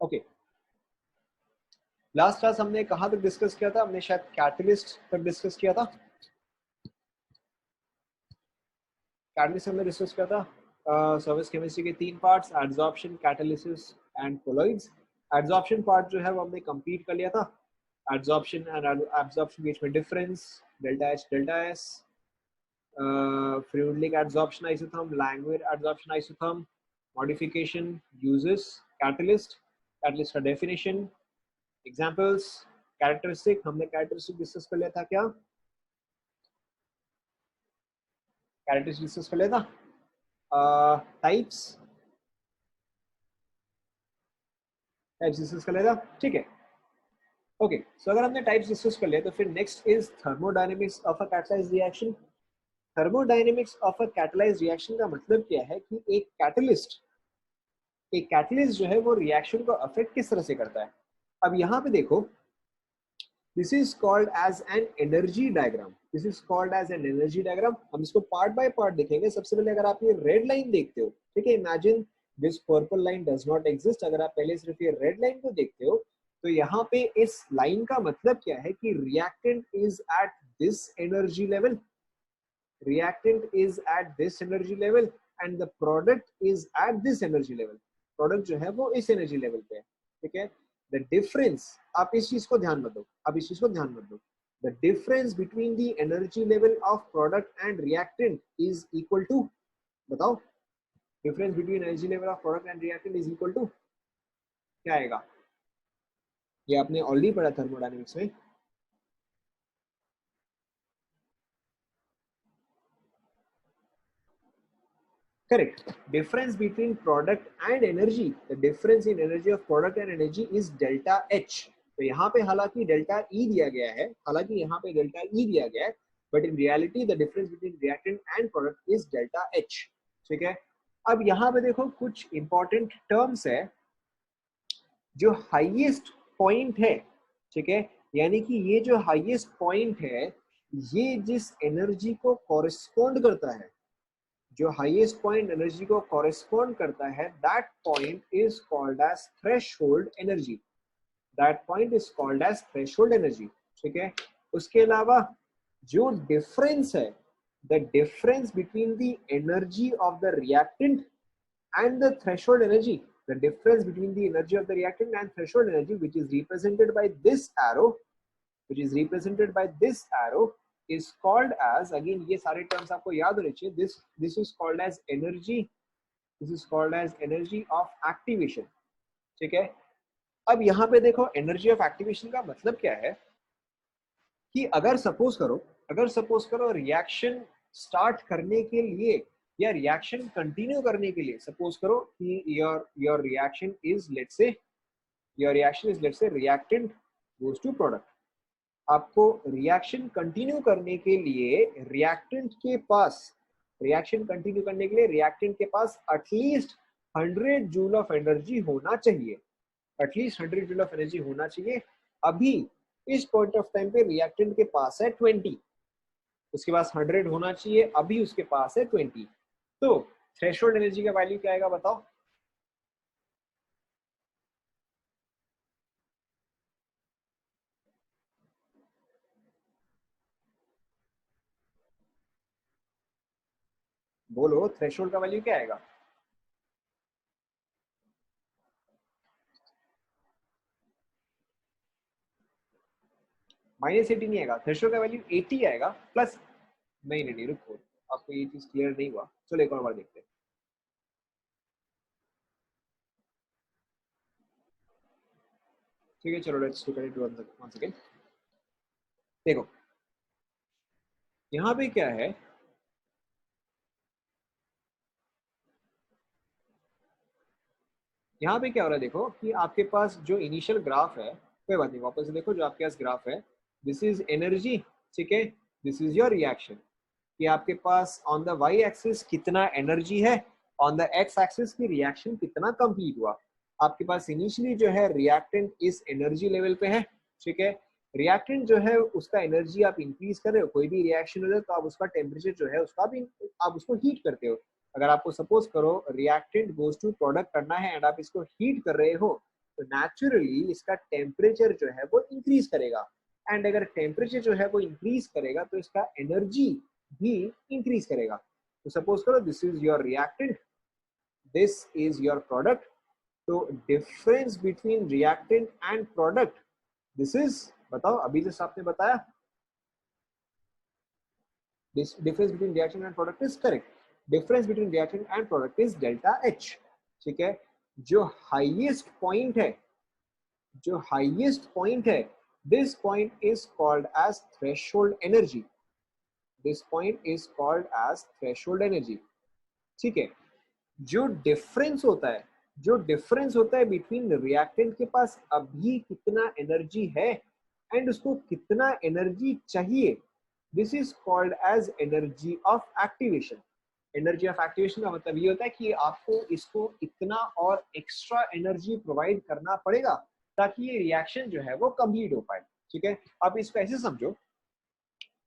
Okay, last class हमने कहाँ तक डिस्कस किया था? हमने शायद कैटलिस्ट तक डिस्कस किया था। कैटलिस्ट हमने डिस्कस किया था। सर्विस केमिस्ट्री के 3 parts, adsorption, catalysis and colloids. Adsorption part जो है वो हमने कंप्लीट कर लिया था। एडसॉर्प्शन एंड एब्जॉर्प्शन बीच में difference, delta H delta S, Freundlich adsorption isotherm, Langmuir adsorption isotherm, modification, uses, catalyst, catalyst का डेफिनेशन, एग्जांपल्स, कैरेक्टरिस्टिक। हमने कैरेक्टरिस्टिक डिस्कस कर लिया था। क्या कैरेक्टरिस्टिक डिस्कस कर लिया था? टाइप्स, टाइप्स डिस्कस कर लिया था, ठीक है। ओके, सो अगर हमने टाइप्स डिस्कस कर लिया तो फिर next is thermodynamics of a catalysed reaction. Thermodynamics of a catalysed reaction का मतलब क्या है कि एक कैटलिस्ट जो है वो रिएक्शन को अफेक्ट किस तरह से करता है। अब यहाँ पे देखो, this is called as an energy diagram. This is called as an energy diagram. हम इसको पार्ट बाय पार्ट देखेंगे। सबसे पहले अगर आप ये रेड लाइन देखते हो, ठीक है, imagine this purple line does not exist. अगर आप पहले सिर्फ ये रेड लाइन को देखते हो तो यहाँ पे इस लाइन का मतलब क्या है कि reactant is at this energy level, reactant is at this energy level and the product is at this energy level. Product जो है वो इस एनर्जी लेवल पे है, ठीक है। द डिफरेंस, आप इस चीज को ध्यान मत दो, अब इस चीज को ध्यान मत दो। The difference between the energy level of product and reactant is equal to, बताओ, difference between energy level of product and reactant is equal to क्या आएगा? ये आपने ऑलरेडी पढ़ा थर्मोडायनेमिक्स में। Correct. Difference between product and energy. The difference in energy of product and energy is delta H. तो यहाँ पे हालांकि डेल्टा E दिया गया है, हालांकि यहाँ पे डेल्टा E दिया गया है, but in reality the difference between reactant and product is delta H. ठीक है। अब यहाँ पे देखो कुछ important terms है। जो हाईएस्ट पॉइंट है, ठीक है, यानी कि ये जो हाईएस्ट पॉइंट है ये जिस एनर्जी को कॉरेस्पॉन्ड करता है, जो हाईएस्ट पॉइंट एनर्जी को कॉरेस्पॉन्ड करता है, that point is called as threshold energy. That point is called as threshold energy, ठीक है। उसके अलावा जो डिफरेंस है, the difference between the energy of the reactant and the threshold energy, the difference between the energy of the reactant and threshold energy, which is represented by this arrow, which is represented by this arrow, is called as, again ये सारे terms आपको याद होने चाहिए, this is called as energy, this is called as energy of activation, ठीक है। अब यहाँ पे देखो एनर्जी ऑफ एक्टिवेशन का मतलब क्या है कि अगर सपोज करो रिएक्शन स्टार्ट करने के लिए या रिएक्शन कंटिन्यू करने के लिए, सपोज करो कि your reaction is let's say reactant goes to product. आपको रिएक्शन कंटिन्यू करने के लिए रिएक्टेंट के पास एटलीस्ट 100 जूल ऑफ एनर्जी होना चाहिए, एटलीस्ट 100 जूल ऑफ एनर्जी होना चाहिए। अभी इस पॉइंट ऑफ टाइम पे रिएक्टेंट के पास है 20, उसके पास 100 होना चाहिए, अभी उसके पास है 20। तो थ्रेशोल्ड एनर्जी का वैल्यू क्या आएगा बताओ? बोलो, थ्रेशोल्ड का वैल्यू क्या आएगा? -80 नहीं आएगा, थ्रेशोल्ड का वैल्यू 80 आएगा प्लस। नहीं रुको, आपको ये चीज क्लियर नहीं हुआ, चलो एक और बार देखते हैं। ठीक है, चलो let's look at it once again. देखो यहाँ पे क्या है, यहाँ पे क्या हो रहा है, देखो कि आपके पास जो इनिशियल ग्राफ है, कोई बात नहीं, वापस से देखो जो आपके पास ग्राफ है, दिस इज एनर्जी, ठीक है, दिस इज योर रिएक्शन। कि आपके पास ऑन द वाई एक्सिस कितना एनर्जी है, ऑन द एक्स एक्सिस की रिएक्शन कितना कंप्लीट हुआ। आपके पास इनिशियली जो है रिएक्टेंट इस एनर्जी लेवल पे है, ठीक है। रिएक्टेंट जो है उसका एनर्जी आप इंक्रीज कर रहे हो, कोई भी रिएक्शन हो जाए तो आप उसका टेम्परेचर जो है उसका भी आप उसको हीट करते हो। अगर आपको सपोज करो रिएक्टेंट गोज टू प्रोडक्ट करना है एंड आप इसको हीट कर रहे हो, तो नेचुरली इसका टेम्परेचर जो है वो इंक्रीज करेगा, एंड अगर टेम्परेचर जो है वो इंक्रीज करेगा तो इसका एनर्जी भी इंक्रीज करेगा। तो सपोज करो this is your reactant, this is your product. तो difference between reactant and product, this is, बताओ अभी जैसे आपने बताया, this difference between reaction and product is correct, difference between reaction and product is delta H। ठीक है, जो highest point है, जो हाईएस्ट पॉइंट है, this point is called as threshold energy, this point is called as threshold energy। ठीक है, जो difference होता है, जो डिफरेंस होता है बिटवीन रिएक्टेंट के पास अभी कितना एनर्जी है एंड उसको कितना एनर्जी चाहिए, this is called as energy of activation. Energy of activation का मतलब ये होता है कि आपको इसको इतना और एक्स्ट्रा एनर्जी प्रोवाइड करना पड़ेगा ताकि ये रिएक्शन जो है वो कंप्लीट हो पाए। ठीक है, आप इसको ऐसे समझो,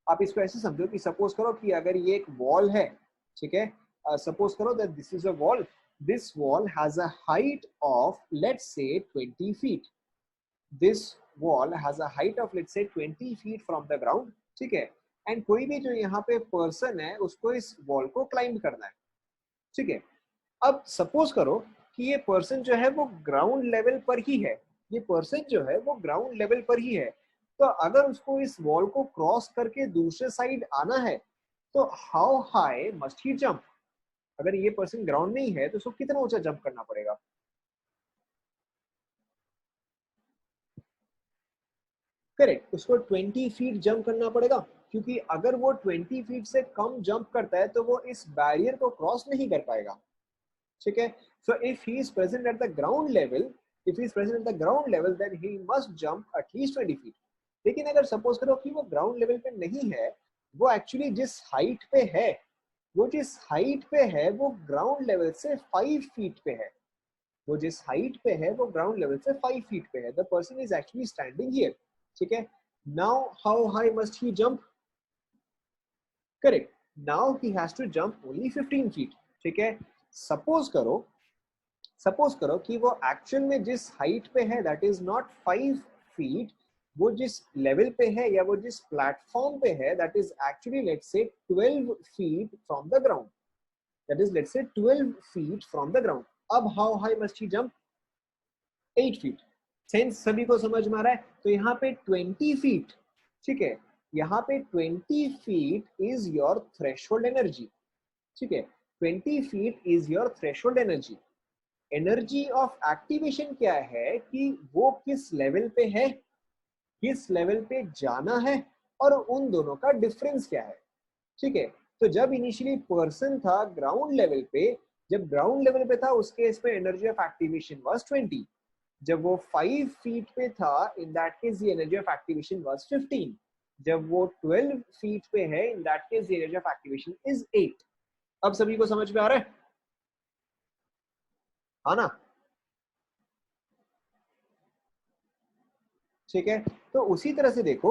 आप इसको ऐसे समझो कि सपोज करो कि अगर ये एक वॉल है, ठीक है, सपोज करो that this is a wall, this wall has a height of let's say 20 feet, this wall has a height of let's say 20 feet from the ground। ठीक है, एंड कोई भी जो यहाँ पे पर्सन है उसको इस वॉल को क्लाइंब करना है। ठीक है, अब सपोज करो कि ये पर्सन जो है वो ग्राउंड लेवल पर ही है, ये पर्सन जो है वो ग्राउंड लेवल पर ही है, तो अगर उसको इस वॉल को क्रॉस करके दूसरे साइड आना है तो how high must he jump. अगर ये पर्सन ग्राउंड में ही है तो उसको कितना ऊंचा जंप करना पड़ेगा? करेक्ट, उसको 20 फीट जंप करना पड़ेगा, क्योंकि अगर वो 20 फीट से कम जंप करता है तो वो इस बैरियर को क्रॉस नहीं कर पाएगा। ठीक है, so if he is present at the ground level, if he is present at the ground level then he must jump at least 20 feet. लेकिन अगर सपोज करो कि वो ग्राउंड लेवल पे नहीं है, वो एक्चुअली जिस हाइट पे है, वो जिस हाइट पे है वो ग्राउंड लेवल से 5 फीट पे है, वो जिस हाइट पे है वो ग्राउंड लेवल से 5 फीट पे है, the person is actually standing here. ठीक है, now how high must he jump? Correct, now he has to jump only 15 feet. ठीक है, सपोज करो, सपोज करो कि वो एक्चुअल में जिस हाइट पे है दैट इज नॉट 5 फीट, वो जिस लेवल पे है या वो जिस प्लेटफॉर्म पे है that is actually let's say 12 feet from the ground, that is let's say 12 feet from the ground. अब how high must he jump? 8 feet. Sense सभी को समझ में आ रहा है? तो यहाँ पे 20 फीट, ठीक है, यहाँ पे 20 feet is your threshold energy. ठीक है, 20 feet is your threshold energy. Energy of activation क्या है कि वो किस लेवल पे है, किस लेवल पे जाना है, और उन दोनों का डिफरेंस क्या है। ठीक है, तो जब इनिशियली पर्सन था ग्राउंड लेवल पे, जब ग्राउंड लेवल पे था उस केस में एनर्जी ऑफ एक्टिवेशन वाज 20। जब वो 5 फीट पे था in that case the energy of activation was 15। जब वो 12 फीट पे है in that case the energy of activation is 8। अब सभी को समझ में आ रहा है? हाँ ना? ठीक है, तो उसी तरह से देखो,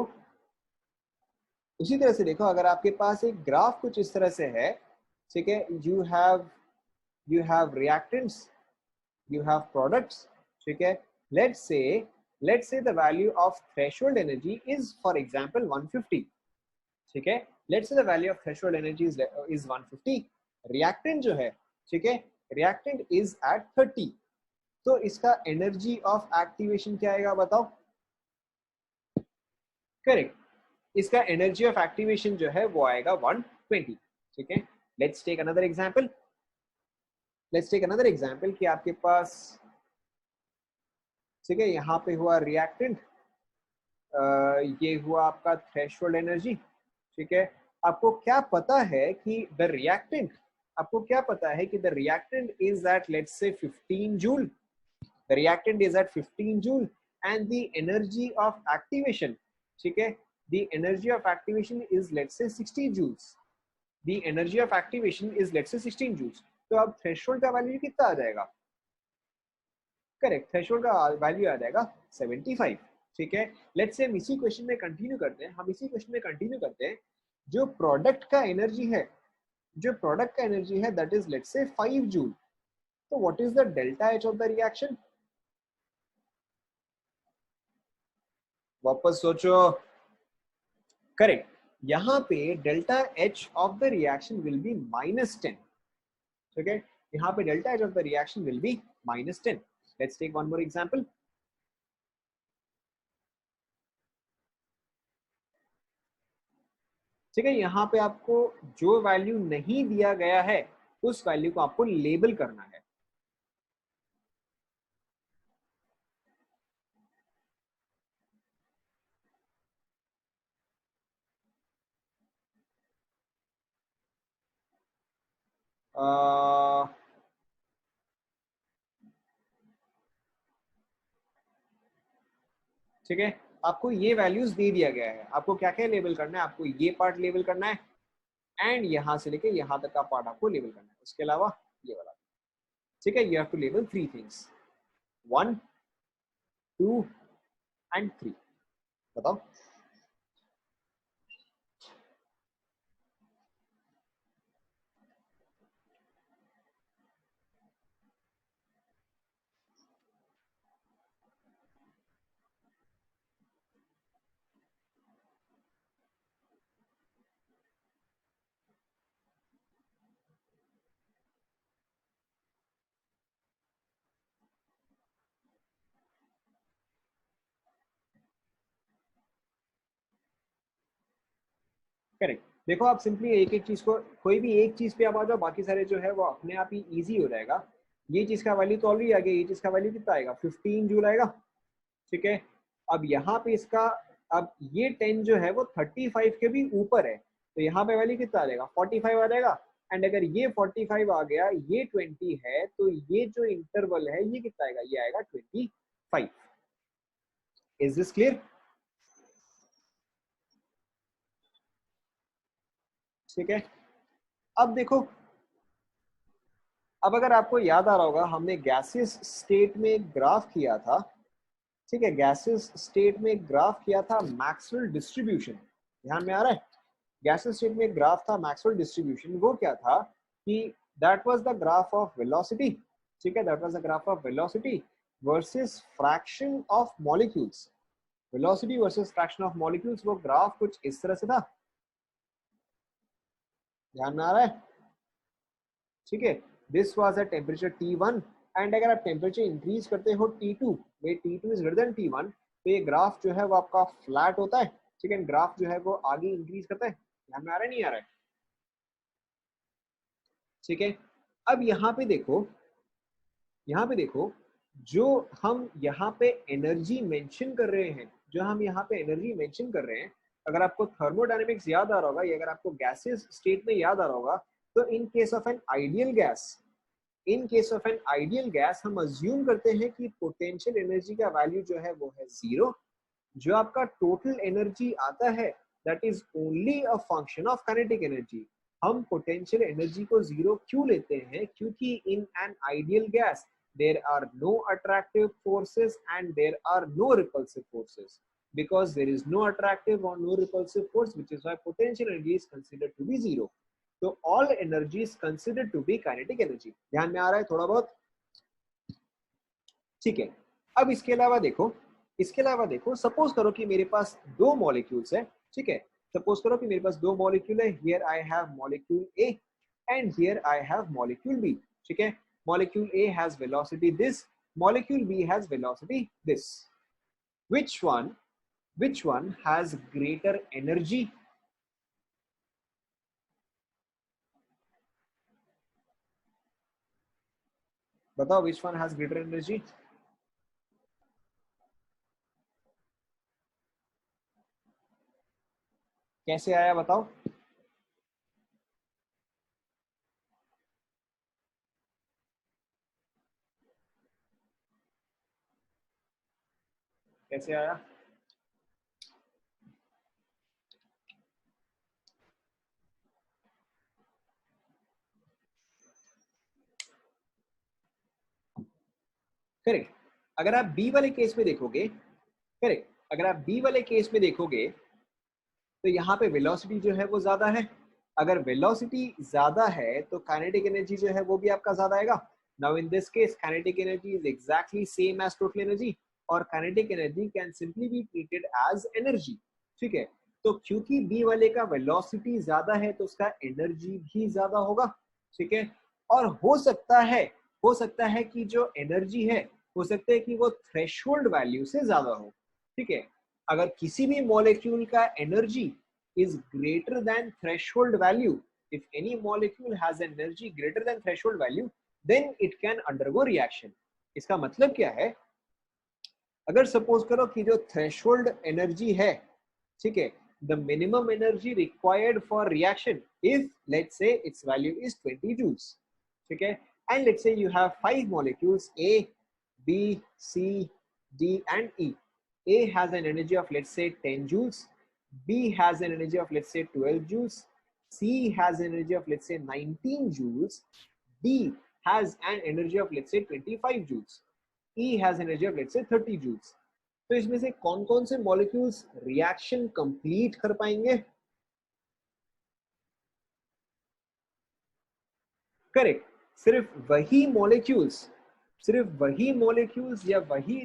उसी तरह से देखो, अगर आपके पास एक ग्राफ कुछ इस तरह से है, ठीक है, you have reactants, you have products। ठीक है, let's say the value of threshold energy is for example 150। ठीक है, let's say the value of threshold energy is 150। reactant जो है, ठीक है, reactant is at 30, तो इसका एनर्जी ऑफ एक्टिवेशन क्या आएगा बताओ? करेक्ट, इसका एनर्जी ऑफ एक्टिवेशन जो है वो आएगा 120। ठीक है, let's take another example, let's take another example कि आपके पास, ठीक है, यहाँ पे हुआ रिएक्टेंट, ये हुआ आपका थ्रेशोल्ड एनर्जी। ठीक है, आपको क्या पता है कि द रिएक्टेंट, आपको क्या पता है कि the reactant is at let's say 15 joule, the reactant is at 15 joule and the energy of activation, ठीक है, the energy of activation is let's say 60 joules, the energy of activation is let's say 16 joules। तो अब threshold का value कितना आ जाएगा? Correct, threshold का value आ जाएगा 75। ठीक है, लेट्स से हम इसी क्वेश्चन में कंटिन्यू करते हैं, हम इसी क्वेश्चन में कंटिन्यू करते हैं। जो प्रोडक्ट का एनर्जी है, जो प्रोडक्ट का एनर्जी है दैट इज लेट्स से 5 जूल, तो what is the delta H of the reaction? वापस सोचो। करेक्ट, यहाँ पे delta H of the reaction will be -10. ठीक है, यहाँ पे delta H of the reaction will be -10. Let's take one more example. ठीक है, यहाँ पे आपको जो वैल्यू नहीं दिया गया है उस वैल्यू को आपको लेबल करना है. ठीक है, आपको ये वैल्यूज दे दिया गया है, आपको क्या क्या लेबल करना है, आपको ये पार्ट लेबल करना है एंड यहाँ से लेके यहाँ तक का पार्ट आपको लेबल करना है, उसके अलावा ये वाला. ठीक है, you have to label 3 things, 1, 2 and 3. बताओ. करेक्ट, देखो आप सिंपली एक एक चीज को, कोई भी एक चीज पे आप आ जाओ, बाकी सारे जो है वो अपने आप ही इजी हो जाएगा. ये चीज का वैल्यू तो ऑलरेडी आ गया, ये चीज का वैल्यू कितना आएगा, 15 जूल आएगा. ठीक है, अब यहाँ पे इसका, अब ये 10 जो है वो 35 के भी ऊपर है, तो यहाँ पे वैल्यू कितना आ जाएगा, 45 आ जाएगा. एंड अगर ये 45 आ गया, ये 20 है, तो ये जो इंटरवल है ये कितना आएगा, ये आएगा 25. Is this clear? ठीक है, अब देखो, अब अगर आपको याद आ रहा होगा, हमने गैसेस स्टेट में एक ग्राफ किया था. ठीक है, गैसेस स्टेट में एक ग्राफ किया था मैक्सवेल डिस्ट्रीब्यूशन, ध्यान में आ रहा है? गैसेस स्टेट में एक ग्राफ था मैक्सवेल डिस्ट्रीब्यूशन, वो क्या था कि that was the graph of velocity. ठीक है, that was the graph of velocity versus fraction of molecules. Velocity versus fraction of molecules, वो ग्राफ कुछ इस तरह से था, ध्यान में आ रहा है? ठीक है, this was a temperature T1 and अगर आप टेम्परेचर इंक्रीज करते हो T2, way T2 is greater than T1, तो ये ग्राफ जो है वो आपका फ्लैट होता है. ठीक है, ग्राफ जो है वो आगे इंक्रीज करता है, ध्यान में आ रहा है नहीं आ रहा है? ठीक है, अब यहाँ पे देखो, यहाँ पे देखो, जो हम यहाँ पे एनर्जी मेंशन कर रहे हैं, जो हम यहाँ पे एनर्जी मेंशन कर रहे हैं, अगर आपको थर्मोडायनेमिक्स याद आ रहा होगा, या अगर आपको गैसेस स्टेट में याद आ रहा होगा, तो in case of an ideal gas, in case of an ideal gas हम अज्यूम करते हैं कि पोटेंशियल एनर्जी का वैल्यू जो है वो है 0. जो आपका टोटल एनर्जी आता है that is only a function of kinetic energy. हम पोटेंशियल एनर्जी को 0 क्यों लेते हैं, क्योंकि in an ideal gas there are no attractive forces and there are no repulsive forces. Because there is no attractive or no repulsive force, which is why potential energy is considered to be 0. So all energy is considered to be kinetic energy. ध्यान में आ रहा है थोड़ा बहुत? ठीक है, अब इसके अलावा देखो, इसके अलावा देखो, सपोज करो कि मेरे पास दो मॉलिक्यूल्स है. ठीक है, सपोज करो कि मेरे पास दो मॉलिक्यूल है, here I have molecule A and here I have molecule B. ठीक है, molecule A has velocity this, molecule B has velocity this. Which one has greater energy? बताओ, which one has greater energy? कैसे आया बताओ? कैसे आया? Correct, अगर आप बी वाले केस में देखोगे, करेक्ट, अगर आप बी वाले केस में देखोगे तो यहाँ पे वेलोसिटी जो है वो ज्यादा है. अगर वेलोसिटी ज्यादा है तो काइनेटिक एनर्जी जो है वो भी आपका ज्यादा आएगा. Now in this case kinetic energy is exactly same as total energy. और kinetic energy can simply be treated as energy. ठीक है, तो क्योंकि बी वाले का वेलोसिटी ज्यादा है तो उसका एनर्जी भी ज्यादा होगा। ठीक है, और हो सकता है कि जो एनर्जी है हो सकता है कि वो थ्रेशोल्ड वैल्यू से ज्यादा हो। ठीक है, अगर किसी भी मॉलिक्यूल का energy is greater than threshold value, if any molecule has energy greater than threshold value, then it can undergo reaction। इसका मतलब क्या है, अगर सपोज करो कि जो थ्रेशोल्ड एनर्जी है, ठीक है, the minimum energy required for reaction if let's say its value is 20 joules। ठीक है, and let's say you have 5 molecules A, B, C, D and E। A has an energy of let's say 10 joules, B has an energy of let's say 12 joules, C has an energy of let's say 19 joules, D has an energy of let's say 25 joules, E has an energy of let's say 30 joules। तो इसमें से कौन कौन से molecules reaction complete कर पाएंगे? Correct, सिर्फ वही मॉलिक्यूल्स या वही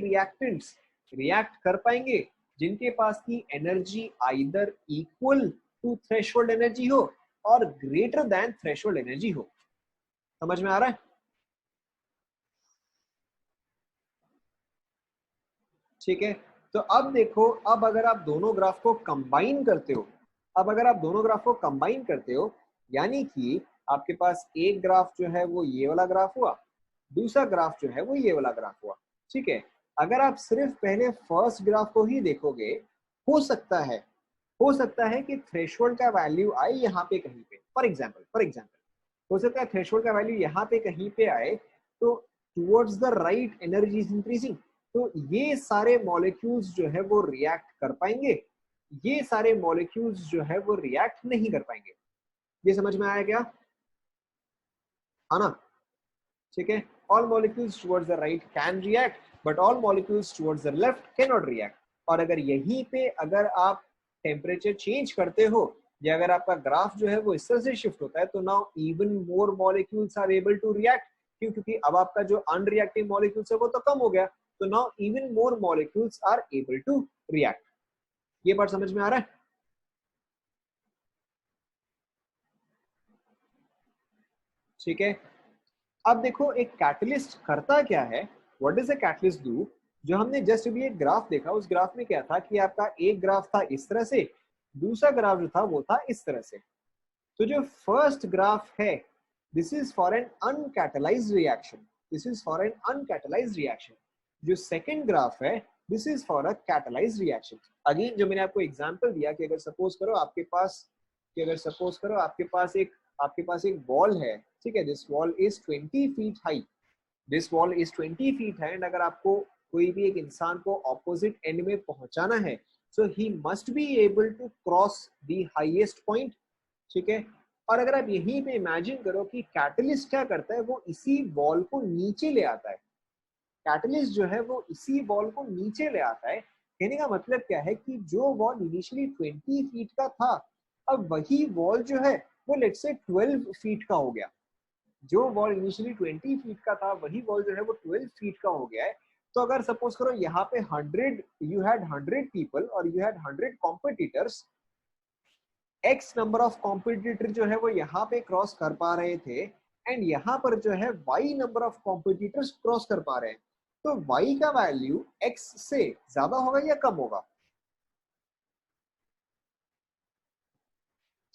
रिएक्टेंट्स रिएक्ट कर पाएंगे जिनके पास की energy either equal to threshold energy हो और ग्रेटर देन थ्रेशोल्ड एनर्जी हो। समझ में आ रहा है? ठीक है, तो अब देखो, अब अगर आप दोनों ग्राफ को कंबाइन करते हो, यानी कि आपके पास एक ग्राफ जो है वो ये वाला ग्राफ हुआ, दूसरा ग्राफ जो है वो ये वाला ग्राफ हुआ। ठीक है, अगर आप सिर्फ पहले फर्स्ट ग्राफ को ही देखोगे, हो सकता है कि थ्रेशोल्ड का वैल्यू आए यहाँ पे कहीं पे, फॉर एग्जाम्पल हो सकता है थ्रेशोल्ड का वैल्यू यहाँ पे कहीं पे आए, तो towards the right energy is increasing, तो ये सारे मॉलिक्यूल्स जो है वो रिएक्ट कर पाएंगे, ये सारे मॉलिक्यूल्स जो है वो रिएक्ट नहीं कर पाएंगे। ये समझ में आया क्या? हाँ ना? ठीक है, all molecules towards the right can react but all molecules towards the left can not react. और अगर यहीं पे अगर आप टेम्परेचर चेंज करते हो या अगर आपका ग्राफ जो है वो इस तरह से शिफ्ट होता है, तो now even more molecules are able to react. क्यों? क्योंकि अब आपका जो अनरिएक्टिव मॉलिक्यूल्स है वो तो कम हो गया, तो now even more molecules are able to react. ये बात समझ में आ रहा है? ठीक है, अब देखो एक कैटलिस्ट करता क्या है, what does a catalyst do? जो हमने जस्ट अभी एक ग्राफ देखा, उस ग्राफ में क्या था कि आपका एक ग्राफ था इस तरह से, दूसरा ग्राफ जो था वो था इस तरह से। तो जो फर्स्ट ग्राफ है, this is for an uncatalysed reaction. जो सेकंड ग्राफ है, this is for a catalysed reaction. Again जो मैंने आपको एग्जांपल दिया कि अगर सपोज करो आपके पास एक वॉल है, ठीक है, this wall is 20 feet high, and अगर आपको कोई भी एक इंसान को ऑपोजिट एंड में पहुंचाना है, so he must be able to cross the highest point. ठीक है, और अगर आप यहीं पे इमेजिन करो कि कैटलिस्ट क्या करता है, वो इसी वॉल को नीचे ले आता है। कैटलिस्ट जो है वो इसी वॉल को नीचे ले आता है। कहने का मतलब क्या है कि जो वॉल इनिशियली 20 फीट का था, अब वही वॉल जो है वो लेट्स से 12 फीट का हो गया। जो वॉल इनिशियली 20 फीट का था, वही वॉल जो है वो 12 फीट का हो गया है। तो अगर सपोज करो यहाँ पे 100 पीपल और you had 100 competitors, x number of competitor जो है वो यहाँ पे क्रॉस कर पा रहे थे, एंड यहाँ पर जो है Y number of competitors cross कर पा रहे हैं, तो वाई का वैल्यू एक्स से ज्यादा होगा या कम होगा?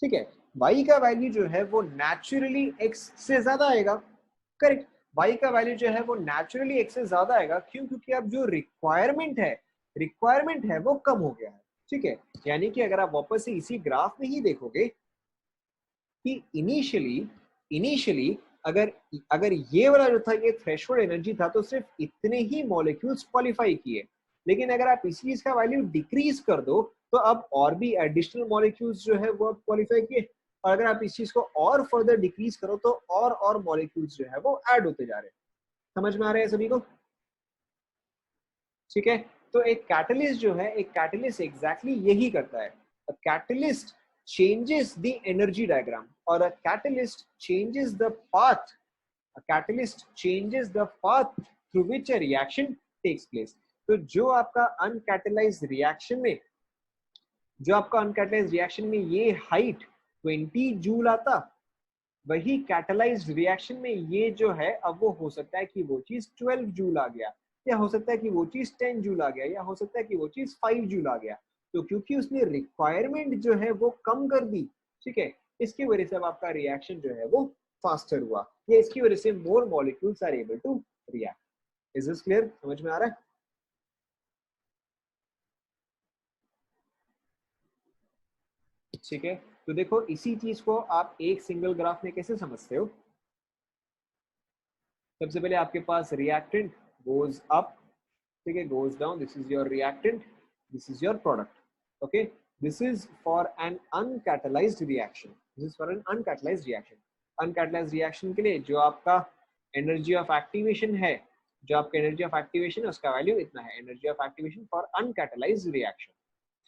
ठीक है, y का वैल्यू जो है वो नेचुरली x से ज्यादा आएगा। करेक्ट, y का वैल्यू जो है वो नेचुरली x से ज्यादा आएगा। क्यों? क्योंकि अब जो रिक्वायरमेंट है वो कम हो गया है। ठीक है, यानी कि अगर आप वापस से इसी ग्राफ में ही देखोगे कि इनिशियली अगर अगर ये वाला जो था ये थ्रेशोल्ड एनर्जी था, तो सिर्फ इतने ही मॉलिक्यूल्स क्वालिफाई किए, लेकिन अगर आप इस चीज का वैल्यू डिक्रीज कर दो, तो अब और भी एडिशनल मॉलिक्यूल्स जो है वो क्वालिफाई किए, और अगर आप इस चीज को और फर्दर डिक्रीज करो तो और मॉलिक्यूल्स जो है वो ऐड होते जा रहे हैं। समझ में आ रहा है सभी को? ठीक है, तो एक कैटलिस्ट एग्जैक्टली यही करता है। Catalyst changes the energy diagram, or a catalyst changes the path through which a reaction takes place. तो जो आपका अनकैटलाइज्ड रिएक्शन में ये हाइट 20 जूल आता, वही कैटलाइज्ड रिएक्शन में ये जो है अब वो हो सकता है कि वो चीज 12 जूल आ गया, या हो सकता है कि वो चीज 10 जूल आ गया, या हो सकता है कि वो चीज 5 जूल आ गया। तो क्योंकि उसने रिक्वायरमेंट जो है वो कम कर दी, ठीक है, इसकी वजह से अब आपका रिएक्शन जो है वो फास्टर हुआ, या इसकी वजह से more molecules are able to react. Is this clear? समझ में आ रहा है? ठीक है, तो देखो इसी चीज को आप एक सिंगल ग्राफ में कैसे समझते हो। सबसे पहले आपके पास रिएक्टेंट गोज अप, ठीक है, goes down, this is your reactant, this is your product, okay, this is for an uncatalyzed reaction, this is for an uncatalyzed reaction। uncatalyzed reaction के लिए जो आपका एनर्जी ऑफ एक्टिवेशन है, उसका value इतना है, energy of activation for uncatalysed reaction,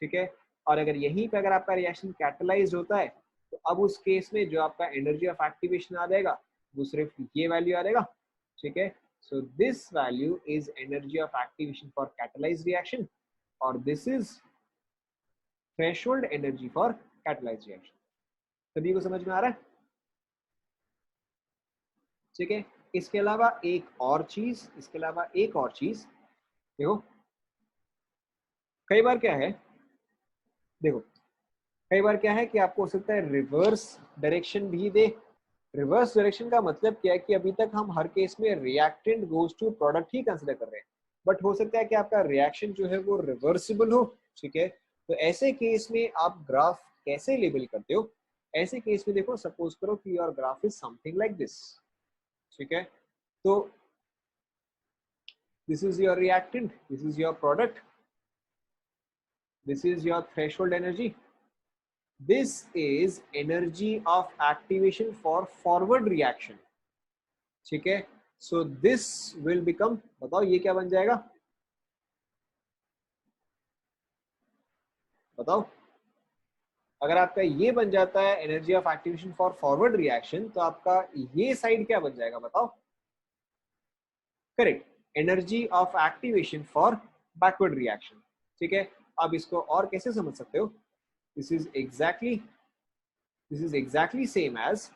ठीक है। और अगर यहीं पे अगर आपका रिएक्शन कैटलाइज होता है, तो अब उस केस में जो आपका एनर्जी ऑफ एक्टिवेशन आ जाएगा वो सिर्फ ये वैल्यू आ जाएगा, ठीक है। So this value is energy of activation for catalyzed reaction, or this is threshold energy for catalyzed reaction। सभी को समझ में आ रहा है? ठीक है, इसके अलावा एक और चीज देखो, कई बार क्या है, देखो कई बार क्या है कि आपको हो सकता है रिवर्स डायरेक्शन भी दे। रिवर्स डायरेक्शन का मतलब क्या है कि अभी तक हम हर केस में रिएक्टेंट गोज टू प्रोडक्ट ही कंसिडर कर रहे हैं, बट हो सकता है कि आपका रिएक्शन जो है वो रिवर्सिबल हो, ठीक है। तो ऐसे केस में आप ग्राफ कैसे लेबल करते हो? ऐसे केस में देखो, सपोज करो कि your graph is something like this, ठीक है। तो this is your reactant, this is your product, this is your threshold energy, this is energy of activation for forward reaction, ठीक है। सो दिस विल बिकम, बताओ ये क्या बन जाएगा, बताओ। अगर आपका ये बन जाता है energy of activation for forward reaction, तो आपका ये साइड क्या बन जाएगा, बताओ। Correct, energy of activation for backward reaction, ठीक है। अब इसको और कैसे समझ सकते हो, this is exactly same as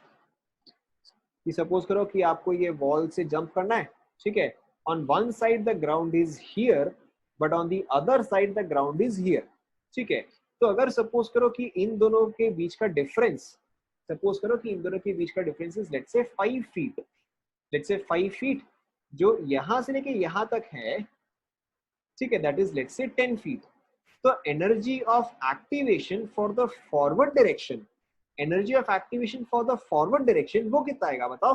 कि सपोज करो कि आपको ये वॉल से जंप करना है, ठीक है। On one side the ground is here, but on the other side the ground is here, ठीक है। तो अगर सपोज करो कि इन दोनों के बीच का डिफरेंस इज लेट्स से 5 फीट, जो यहां से लेके यहां तक है, ठीक है, दैट इज लेट्स से 10 फीट। तो energy of activation for the forward direction, वो कितना आएगा, बताओ।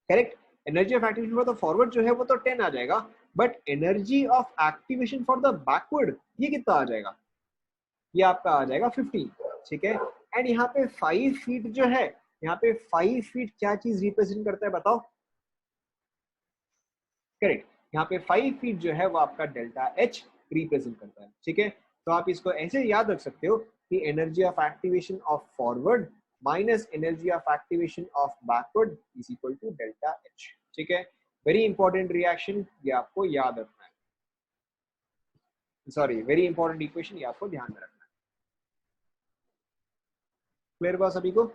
Correct, energy of activation for the forward जो है वो तो 10 आ जाएगा, but energy of activation for the backward ये कितना आ जाएगा, ये आपका आ जाएगा 15, ठीक है। एंड यहाँ पे 5 फीट जो है, यहाँ पे 5 फीट क्या चीज रिप्रेजेंट करता है, बताओ। करेक्ट, यहाँ पे 5 फीट जो है वो आपका डेल्टा एच रिप्रेजेंट करता है, ठीक है। तो आप इसको ऐसे याद रख सकते हो कि energy of activation of forward minus energy of activation of backward is equal to delta H, ठीक है। वेरी इंपॉर्टेंट रिएक्शन, ये आपको याद रखना है, सॉरी वेरी इंपॉर्टेंट इक्वेशन, ये आपको ध्यान में रखना है। क्लियर बात सभी को?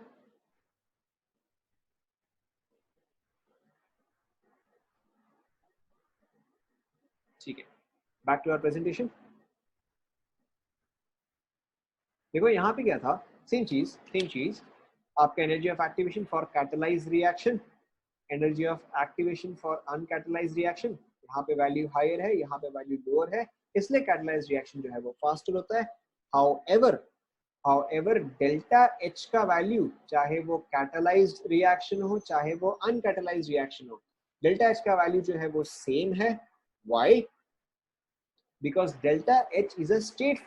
ठीक है, बैक टू आवर प्रेजेंटेशन। देखो यहाँ पे क्या था, सेम चीज आपका energy of activation for catalyse reaction, energy of activation for uncatalyse reaction, यहाँ पे वैल्यू हायर है, यहाँ पे वैल्यू लोअर है, इसलिए कैटलाइज रिएक्शन जो है वो फास्टर होता है। हाउएवर डेल्टा एच का वैल्यू, चाहे वो कैटलाइज्ड रिएक्शन हो चाहे वो अनकैटलाइज्ड रिएक्शन हो, डेल्टा एच का वैल्यू जो है वो सेम है। Why? Because delta H is a state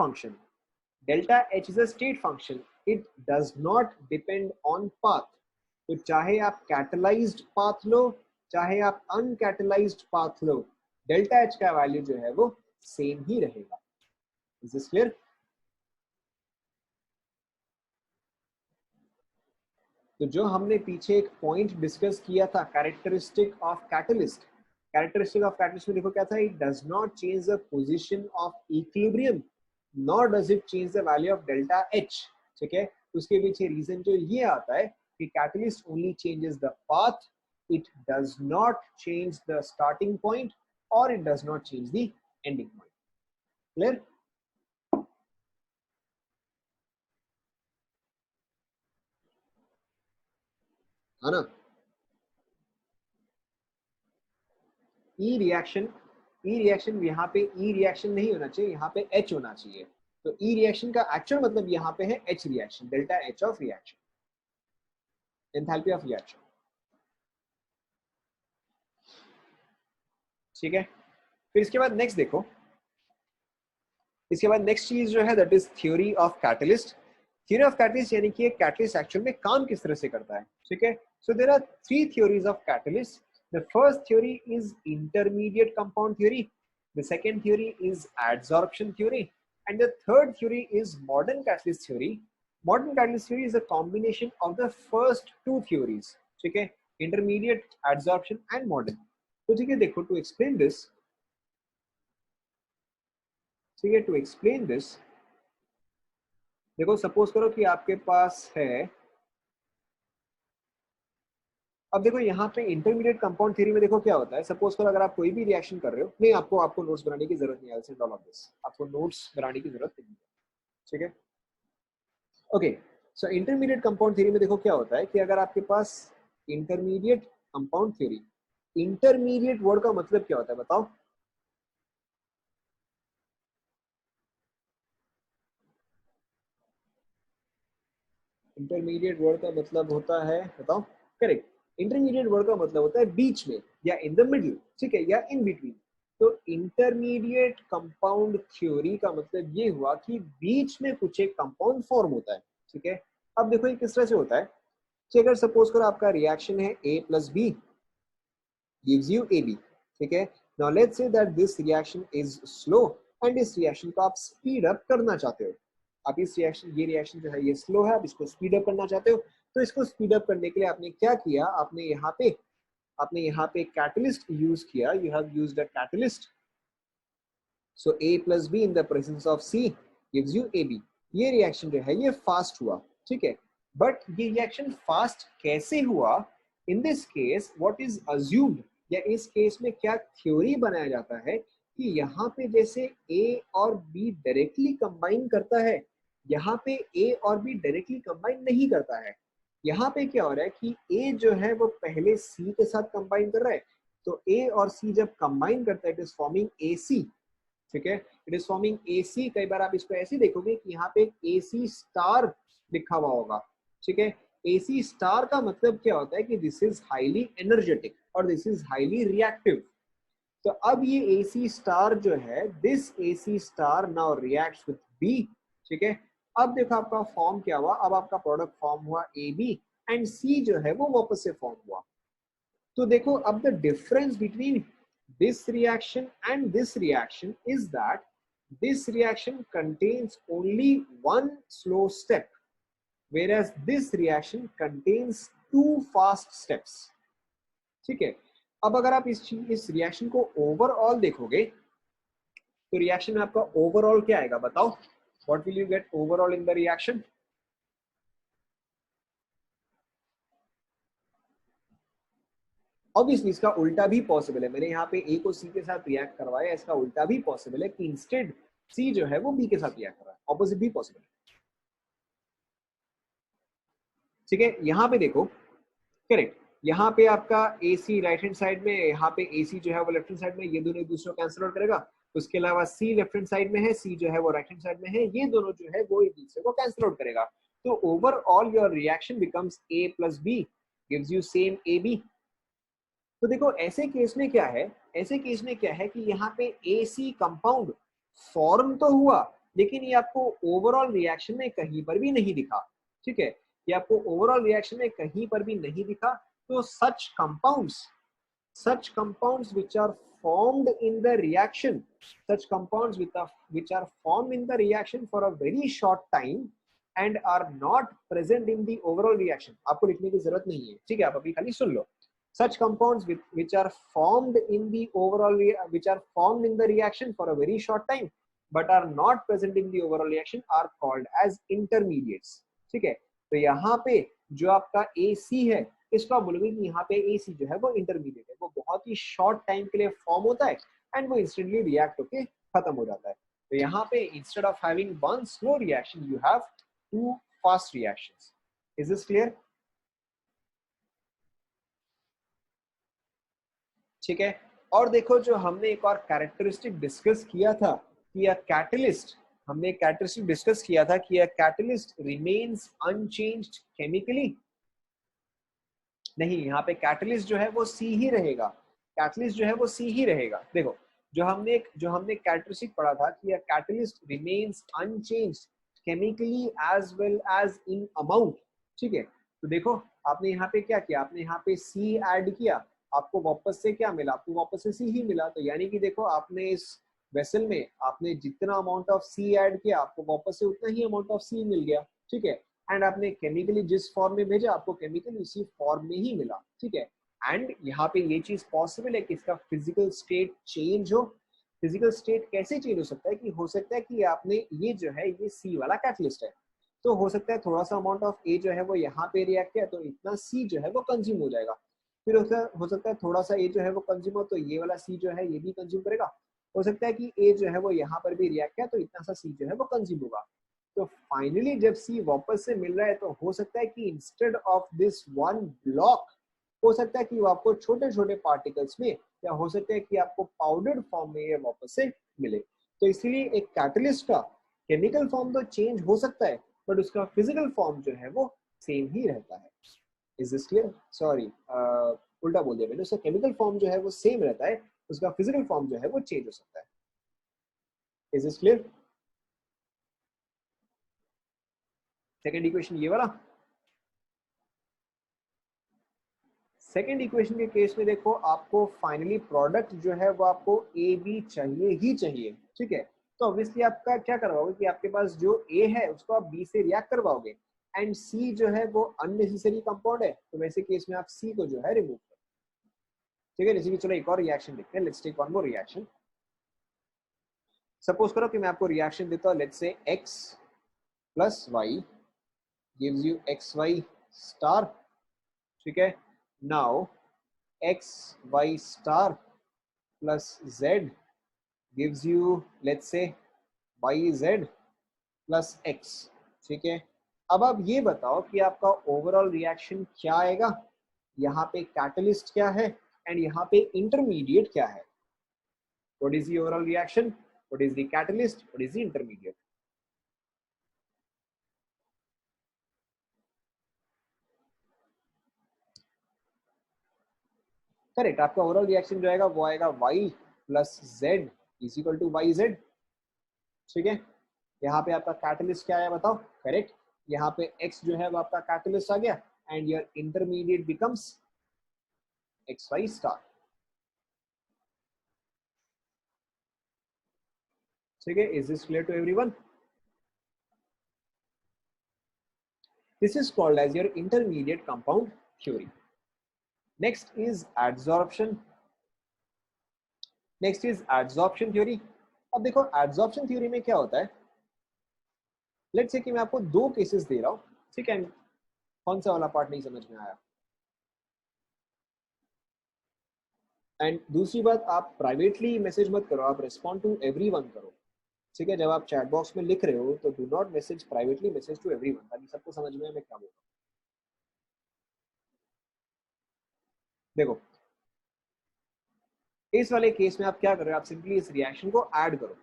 function, it does not depend on path. तो चाहे आप कैटलाइज्ड पाथ लो चाहे आप अनकैटलाइज्ड पाथ लो, डेल्टा एच का वैल्यू जो है वो सेम ही रहेगा। Is this clear? तो जो हमने पीछे एक पॉइंट डिस्कस किया था, characteristic of catalyst, characteristic of catalyst में देखो क्या था, it does not change the position of equilibrium nor does it change the value of delta H. ठीक है, उसके पीछे रीजन जो ये आता है कि catalyst only changes the path, it does not change the starting point or it does not change the ending point. Clear? है ना? ई रिएक्शन यहाँ पे ई रिएक्शन नहीं होना चाहिए, यहाँ पे एच होना चाहिए। तो ई रिएक्शन का एक्चुअल मतलब यहाँ पे है H reaction, delta H of reaction, enthalpy of reaction. ठीक है, फिर इसके बाद नेक्स्ट देखो, इसके बाद नेक्स्ट चीज जो है that is theory of catalyst. Theory of catalyst यानी कि कैटलिस्ट एक्चुअल में काम किस तरह से करता है। ठीक है, so there are three theories of catalyst. The first theory is intermediate compound theory, the second theory is adsorption theory, and the third theory is modern catalyst theory. Modern catalyst theory is a combination of the first two theories. ठीक है, intermediate, adsorption and modern. तो ठीक है, देखो to explain this, ठीक है, to explain this, देखो suppose करो कि आपके पास है, अब देखो यहाँ पे इंटरमीडिएट कंपाउंड थ्योरी में देखो क्या होता है। सपोज करो अगर आप कोई भी रिएक्शन कर रहे हो, नहीं आपको आपको नोट्स बनाने की जरूरत नहीं है, ऑल ऑफ दिस आपको नोट्स बनाने की जरूरत नहीं है। ठीक है, okay. So intermediate compound theory में देखो क्या होता है कि अगर आपके पास intermediate compound theory, intermediate word का मतलब क्या होता है बताओ? इंटरमीडिएट वर्ड का मतलब होता है, बताओ? करेक्ट, इंटरमीडिएट वर्ड का मतलब होता है बीच में या इन द मिडिल। ठीक है, या इन बिटवीन। तो इंटरमीडिएट कंपाउंड थ्योरी का मतलब ये हुआ कि बीच में कुछ एक कंपाउंड फॉर्म होता है। ठीक है, अब देखो ये किस तरह से होता है कि अगर सपोज करो आपका रिएक्शन है A plus B gives you AB। ठीक है, now let's say that this reaction is slow and इस रिएक्शन को आप स्पीड अप करना चाहते हो। आप इस रिएक्शन, ये रिएक्शन जो है ये स्लो है, आप इसको स्पीड अप करना चाहते हो। तो इसको स्पीड अप करने के लिए आपने क्या किया, आपने यहाँ पे कैटलिस्ट यूज किया, you have used a catalyst. So A plus be in the presence of C gives you AB। ये रिएक्शन जो है ये फास्ट हुआ। ठीक है, बट ये रिएक्शन फास्ट कैसे हुआ? इन this case what is assumed, या इस केस में क्या थ्योरी बनाया जाता है कि यहाँ पे जैसे A और B डायरेक्टली कंबाइन करता है, यहाँ पे A और B डायरेक्टली कंबाइन नहीं करता है। यहाँ पे क्या हो रहा है कि A जो है वो पहले C के साथ कंबाइन कर रहा है। तो A और C जब कंबाइन करता है इट इज फॉर्मिंग AC। ठीक है, इट इज फॉर्मिंग AC। कई बार आप इसको ऐसे देखोगे कि यहाँ पे AC स्टार लिखा हुआ होगा। ठीक है, AC स्टार का मतलब क्या होता है कि दिस इज हाईली एनर्जेटिक और दिस इज हाईली रिएक्टिव। तो अब ये AC स्टार जो है, this AC star now reacts with B। ठीक है, अब देखो आपका फॉर्म क्या हुआ, अब आपका प्रोडक्ट फॉर्म हुआ AB एंड C जो है वो वापस से फॉर्म हुआ। तो देखो अब the difference between this reaction and this reaction is that this reaction contains only one slow step whereas this reaction contains two fast steps। ठीक है, अब अगर आप इस रिएक्शन को ओवरऑल देखोगे तो रिएक्शन में आपका ओवरऑल क्या आएगा बताओ? What will you get overall in the reaction? Obviously इसका उल्टा भी पॉसिबल है। मैंने यहाँ पे A को C के साथ रिएक्ट करवाया, इसका उल्टा भी पॉसिबल है कि इंस्टेड C जो है वो B के साथ रिएक्ट कर रहा है, ऑपोजिट भी पॉसिबल है। ठीक है, यहाँ पे देखो, करेक्ट, यहाँ पे आपका AC राइट हैंड साइड में, यहाँ पे AC जो है वो लेफ्ट हैंड साइड में, ये दोनों एक दूसरे को कैंसिल आउट करेगा। उसके अलावा C लेफ्ट हैंड साइड में है, C जो है वो राइट हैंड साइड में है, ये दोनों जो है वो एक दूसरे को कैंसिल आउट करेगा। तो overall your reaction becomes A plus B gives you same AB। तो देखो ऐसे केस में क्या है, ऐसे केस में क्या है कि यहाँ पे AC कंपाउंड फॉर्म तो हुआ लेकिन ये आपको ओवरऑल रिएक्शन में कहीं पर भी नहीं दिखा। ठीक है, ये आपको ओवरऑल रिएक्शन में कहीं पर भी नहीं दिखा। तो such compounds which are formed in the reaction, such compounds which are formed in the reaction for a very short time and are not present in the overall reaction, आपको लिखने की जरूरत नहीं है। ठीक है, आप अभी खाली सुन लो। Such compounds which are formed in the overall which are formed in the reaction for a very short time but are not present in the overall reaction are called as intermediates. ठीक है, तो यहाँ पे जो आपका AC है इसको आप बोलोगे कि यहाँ पे AC जो है वो इंटरमीडिएट है, वो बहुत ही शॉर्ट टाइम के लिए फॉर्म होता है एंड वो इंस्टेंटली रिएक्ट होके खत्म हो जाता है. तो यहाँ पे instead of having one slow reaction you have two fast reactions. Is this clear? ठीक है, और देखो जो हमने एक और कैरेक्टरिस्टिक डिस्कस किया था कि अ कैटलिस्ट, हमने कैरेक्टरिस्टिक डिस्कस किया था कि a catalyst remains unchanged chemically. नहीं, यहाँ पे कैटलिस्ट जो है वो सी ही रहेगा, कैटलिस्ट जो है वो सी ही रहेगा. देखो जो हमने कैरेक्टरिस्टिक पढ़ा था कि a catalyst remains unchanged chemically as well as in amount. ठीक है, तो देखो आपने यहाँ पे क्या किया, आपने यहाँ पे सी ऐड किया, आपको वापस से क्या मिला, आपको वापस से सी ही मिला. तो यानी कि देखो आपने इस वेसल में आपने जितना अमाउंट ऑफ सी ऐड किया आपको वापस से उतना ही अमाउंट ऑफ सी मिल गया. ठीक है, एंड आपने केमिकली जिस फॉर्म में भेजा आपको केमिकली उसी फॉर्म में ही मिला. ठीक है, एंड यहाँ पे ये चीज पॉसिबल है कि इसका फिजिकल स्टेट चेंज हो. फिजिकल स्टेट कैसे चेंज हो सकता है कि हो सकता है कि आपने ये जो है ये सी वाला कैटलिस्ट है, तो हो सकता है थोड़ा सा अमाउंट ऑफ ए जो है वो यहाँ पे रिएक्ट किया तो इतना सी जो है वो कंज्यूम हो जाएगा. फिर हो सकता है थोड़ा सा ए जो है वो कंज्यूम हो तो ये वाला सी जो है ये भी कंज्यूम करेगा. हो सकता है कि ए जो है वो यहाँ पर भी रिएक्ट किया तो इतना सा सी जो है वो कंज्यूम होगा. तो फाइनली जब सी वापस से मिल रहा है तो हो सकता है कि instead of this one block हो सकता है कि वो आपको छोटे छोटे पार्टिकल्स में, या हो सकता है कि आपको पाउडर्ड फॉर्म में ये वापस से मिले. तो इसीलिए एक कैटलिस्ट का केमिकल फॉर्म तो चेंज हो सकता है बट उसका फिजिकल फॉर्म जो है वो सेम ही रहता है. Is this clear? सॉरी, उल्टा बोल दिया मैंने, उसका केमिकल फॉर्म जो है वो सेम रहता है, उसका फिजिकल फॉर्म जो है वो चेंज हो सकता है. Is this clear? Second equation ये वाला. सेकेंड इक्वेशन के केस में देखो आपको फाइनली प्रोडक्ट जो है वो आपको ए बी चाहिए ही चाहिए. ठीक है, तो ऑब्वियसली आपका क्या करवाओगे कि आपके पास जो ए है उसको आप बी से रिएक्ट करवाओगे एंड सी जो है वो अननेसेसरी कंपाउंड है तो वैसे केस में आप सी को जो है रिमूव करो. ठीक है, जैसे कि चलो एक और रिएक्शन देखते हैं. Let's take one more reaction. Suppose करो कि मैं आपको रिएक्शन देता हूँ, let's say x plus Y gives you X Y star. ठीक है, now X Y star plus z gives you let's say yz plus x. ठीक है, अब आप ये बताओ कि आपका ओवरऑल रिएक्शन क्या आएगा, यहाँ पे कैटलिस्ट क्या है एंड यहाँ पे इंटरमीडिएट क्या है. What is the overall reaction, what is the catalyst, what is the intermediate. Correct, आपका ओवरऑल रिएक्शन जो आएगा वो आएगा y plus z is equal to yz. ठीक है, यहाँ पे आपका कैटलिस्ट क्या है बताओ. करेक्ट, यहाँ पे x जो है वो आपका कैटलिस्ट आ गया and your intermediate becomes xy star. ठीक है, is this clear to everyone? This is called as your intermediate compound theory. Next is adsorption. Next is adsorption theory. अब देखो एडसॉर्प्शन थ्योरी में क्या होता है, लेट्स से कि मैं आपको दो केसेस दे रहा हूं. ठीक है, कौन सा वाला पार्ट नहीं समझ में आया. एंड दूसरी बात, आप प्राइवेटली मैसेज मत करो, आप रिस्पॉन्ड टू एवरीवन करो. ठीक है, जब आप चैट बॉक्स में लिख रहे हो तो do not message privately, message to everyone ताकि सबको समझ में आए मैं क्या बोल रहा हूँ. देखो इस वाले केस में आप क्या कर रहे हो, आप सिंपली इस रिएक्शन को ऐड करो.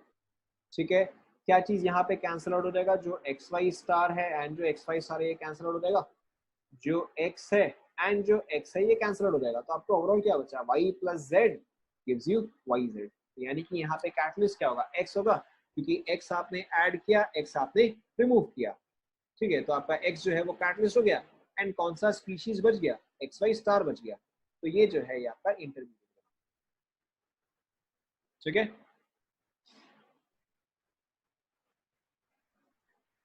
ठीक है, क्या चीज यहाँ पे कैंसिल आउट हो जाएगा, जो एक्स वाई स्टार है एंड जो एक्स वाई स्टार है ये कैंसिल आउट हो जाएगा, जो x है एंड जो x है ये कैंसिल आउट हो जाएगा. तो आपको ओवरऑल क्या बचा, y plus Z gives you yz. यानी कि यहाँ पे कैटलिस्ट क्या होगा, x होगा, क्योंकि x आपने ऐड किया, x आपने रिमूव किया. ठीक है, तो आपका x जो है वो कैटलिस्ट हो गया एंड कौन सा स्पीशीज बच गया, एक्स वाई स्टार बच गया. तो ये जो है ये आपका इंटरमीडिएट. ठीक है,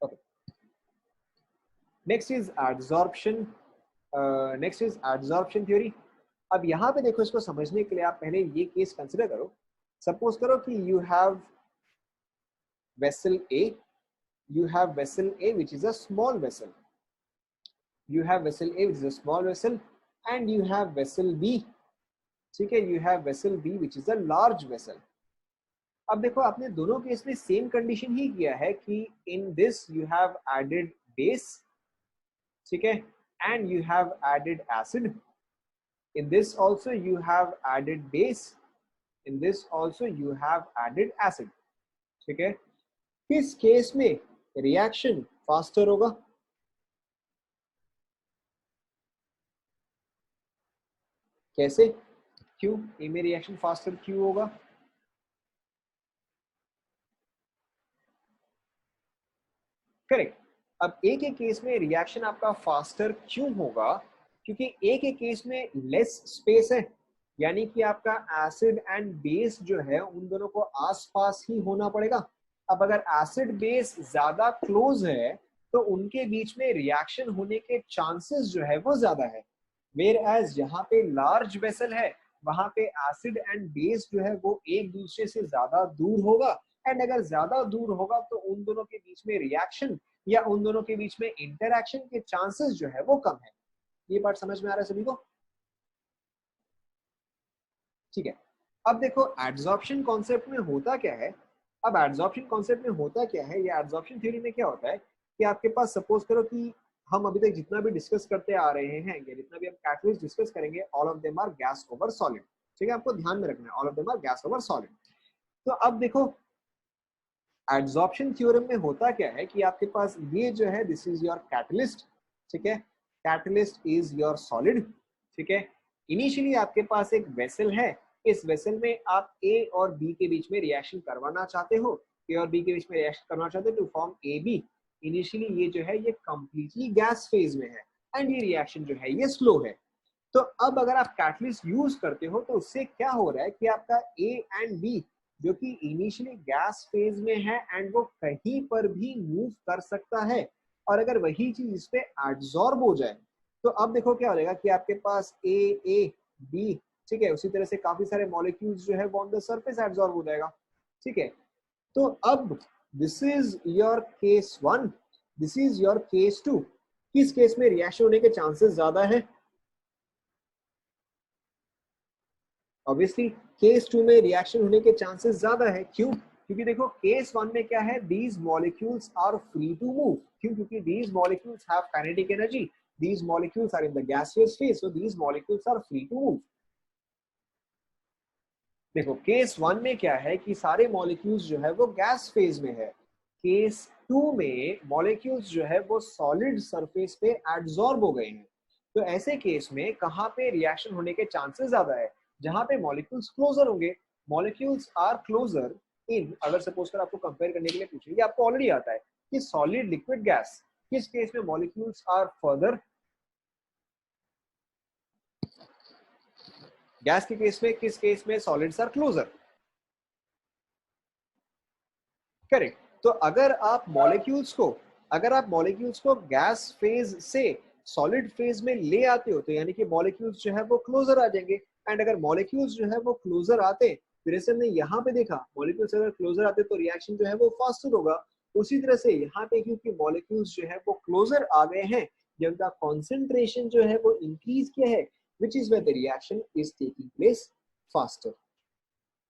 okay. Next is adsorption. Next is adsorption theory. अब यहाँ पे देखो, इसको समझने के लिए आप पहले ये केस कंसिडर करो। सपोज करो कि you have vessel A, you have vessel A which is a small vessel, you have vessel A which is a small vessel, and you have vessel B, ठीक है, you have vessel B which is a large vessel। अब देखो आपने दोनों case में same condition ही किया है कि in this you have added base, ठीक है, and you have added acid, in this also you have added base, in this also you have added acid, ठीक है। किस केस में रिएक्शन फास्टर होगा? कैसे, क्यों ए में रिएक्शन फास्टर क्यों होगा? करेक्ट। अब ए के केस में रिएक्शन आपका फास्टर क्यों होगा? क्योंकि ए के केस में लेस स्पेस है, यानी कि आपका एसिड एंड बेस जो है उन दोनों को आसपास ही होना पड़ेगा। अब अगर एसिड बेस ज्यादा क्लोज है तो उनके बीच में रिएक्शन होने के चांसेस जो है वो ज्यादा है। वेयर एज यहाँ पे लार्ज वेसल है, वहां पे एसिड एंड बेस जो है वो एक दूसरे से ज्यादा दूर होगा, एंड अगर ज्यादा दूर होगा तो उन दोनों के बीच में रिएक्शन या उन दोनों के बीच में इंटरैक्शन के चांसेस जो है वो कम है। ये बात समझ में आ रहा है सभी को? ठीक है। अब देखो एड्सॉर्प्शन कॉन्सेप्ट में होता क्या है, अब एड्सॉर्प्शन कॉन्सेप्ट में होता क्या है, या एड्सॉर्प्शन थ्योरी में क्या होता है कि आपके पास सपोज करो कि हम अभी तक जितना भी डिस्कस करते आ रहे हैं या जितना भी हम कैटलिस्ट डिस्कस करेंगे, all of them are gas over solid, ठीक है, आपको ध्यान में रखना है, all of them are gas over solid. तो अब देखो एड्सॉर्प्शन थ्योरम में होता क्या है कि आपके पास ये जो है दिस इज योर कैटलिस्ट, ठीक है, कैटलिस्ट इज योर सॉलिड, ठीक है। इनिशियली आपके पास एक वेसल है, इस वेसल में आप ए और बी के बीच में रिएक्शन करवाना चाहते हो, ए और बी के बीच में रिएक्शन करना चाहते हो to form A B. Initially ये जो है ये कंप्लीटली गैस फेज में है एंड ये रिएक्शन जो है ये स्लो है। तो अब अगर आप कैटलिस्ट यूज करते हो तो उससे क्या हो रहा है कि आपका ए एंड बी जो कि इनिशियली गैस फेज में है एंड वो कहीं पर भी मूव कर सकता है, और अगर वही चीज इस पे एब्जॉर्ब हो जाए तो अब देखो क्या हो जाएगा कि आपके पास ए बी, ठीक है, उसी तरह से काफी सारे मॉलिक्यूल्स जो है वो ऑन द सरफेस एब्जॉर्ब हो जाएगा, ठीक है। तो अब this is your case one, this is your case two. किस केस में रिएक्शन होने के चांसेस ज्यादा है? ऑब्वियसली केस टू में रिएक्शन होने के चांसेस ज्यादा है। क्यों? क्योंकि देखो केस वन में क्या है, these molecules are free to move. क्यों? क्योंकि these molecules have kinetic energy, these molecules are in the gaseous phase, so these molecules are free to move. देखो केस वन में क्या है कि सारे मॉलिक्यूल्स जो है वो गैस फेज में है, केस टू में मॉलिक्यूल्स जो है वो सॉलिड सरफेस पे एब्जॉर्ब हो गए हैं। तो ऐसे केस में कहाँ पे रिएक्शन होने के चांसेस ज्यादा है? जहां पे मॉलिक्यूल्स क्लोजर होंगे। मॉलिक्यूल्स आर क्लोजर इन, अगर सपोज कर आपको कंपेयर करने के लिए पूछे, ये आपको ऑलरेडी आता है कि सॉलिड लिक्विड गैस, किस केस में मॉलिक्यूल्स आर फर्दर? गैस के केस में किस केस में सॉलिड्स आर क्लोजर? करेक्ट। तो अगर आप मॉलिक्यूल्स को गैस फेज से सॉलिड फेज में ले आते हो तो यानी कि मॉलिक्यूल्स जो है वो क्लोजर आ जाएंगे, एंड अगर मॉलिक्यूल्स जो है वो क्लोजर आते, फिर से हमने यहाँ पे देखा मॉलिक्यूल्स अगर क्लोजर आते तो रिएक्शन जो है वो फास्टर होगा। उसी तरह से यहाँ पे क्योंकि मॉलिक्यूल्स जो है वो क्लोजर आ गए हैं, जिनका कॉन्सेंट्रेशन जो है वो इंक्रीज किया है, which is where the reaction is taking place faster.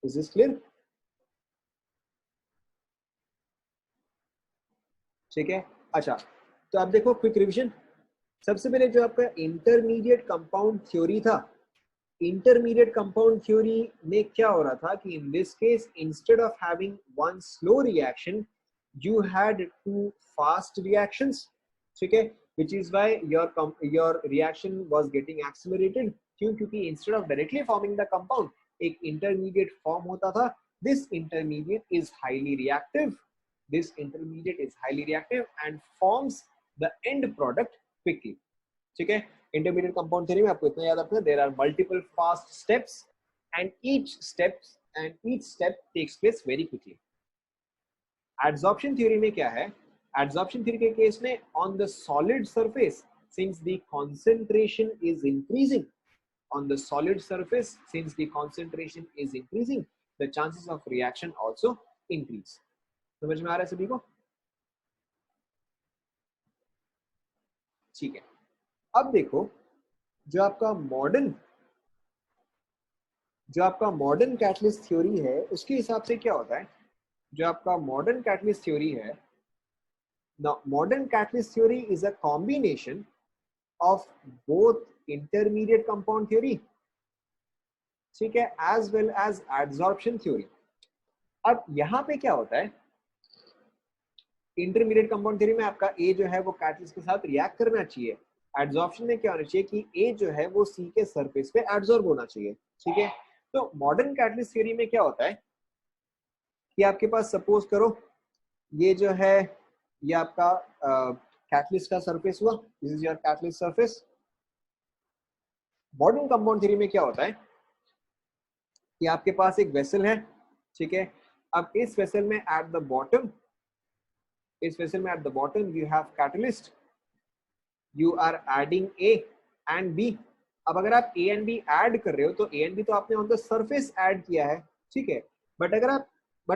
Is this clear? ठीक है। अच्छा, तो आप देखो क्विक रिवीजन। सबसे पहले जो आपका इंटरमीडिएट कंपाउंड थ्योरी था, इंटरमीडिएट कंपाउंड थ्योरी में क्या हो रहा था कि in this case instead of having one slow reaction you had two fast reactions, ठीक है, which is why your reaction was getting accelerated। क्यों? क्योंकि instead of directly forming the compound एक intermediate form होता था। this intermediate is highly reactive, this intermediate is highly reactive and forms the end product quickly, ठीक है। Intermediate compound theory में आपको इतना याद रखना है, there are multiple fast steps and each step takes place very quickly. Adsorption theory में क्या है? एड्सॉर्प्शन थ्योरी के केस में on the solid surface, since the concentration is increasing, on the solid surface, since the concentration is increasing, the chances of reaction also increase. समझ में आ रहा है सभी को? ठीक है, अब देखो जो आपका मॉडर्न कैटलिस्ट थ्योरी है उसके हिसाब से क्या होता है, जो आपका मॉडर्न कैटलिस्ट थ्योरी है, modern catalyst theory is a combination of both intermediate compound theory, ठीक है, as well as adsorption theory. अब यहाँ पे क्या होता है, इंटरमीडिएट कंपाउंड थ्योरी में आपका ए जो है वो कैटलिस्ट के साथ रिएक्ट करना चाहिए, एडसॉर्प्शन में क्या होना चाहिए कि ए जो है वो सी के सरफेस पे एडसॉर्ब होना चाहिए, ठीक है। तो मॉडर्न कैटलिस्ट थ्योरी में क्या होता है कि आपके पास सपोज करो ये जो है ये आपका कैटलिस्ट का सरफेस हुआ, this is your catalyst surface. Modern compound theory में क्या होता है कि आपके पास एक वेसल है, ठीक है। अब इस वेसल में at the bottom, you have catalyst, you are adding A and B. अब अगर आप ए एंड बी ऐड कर रहे हो तो ए एंड बी तो आपने ऑन द सरफेस ऐड किया है, ठीक है। बट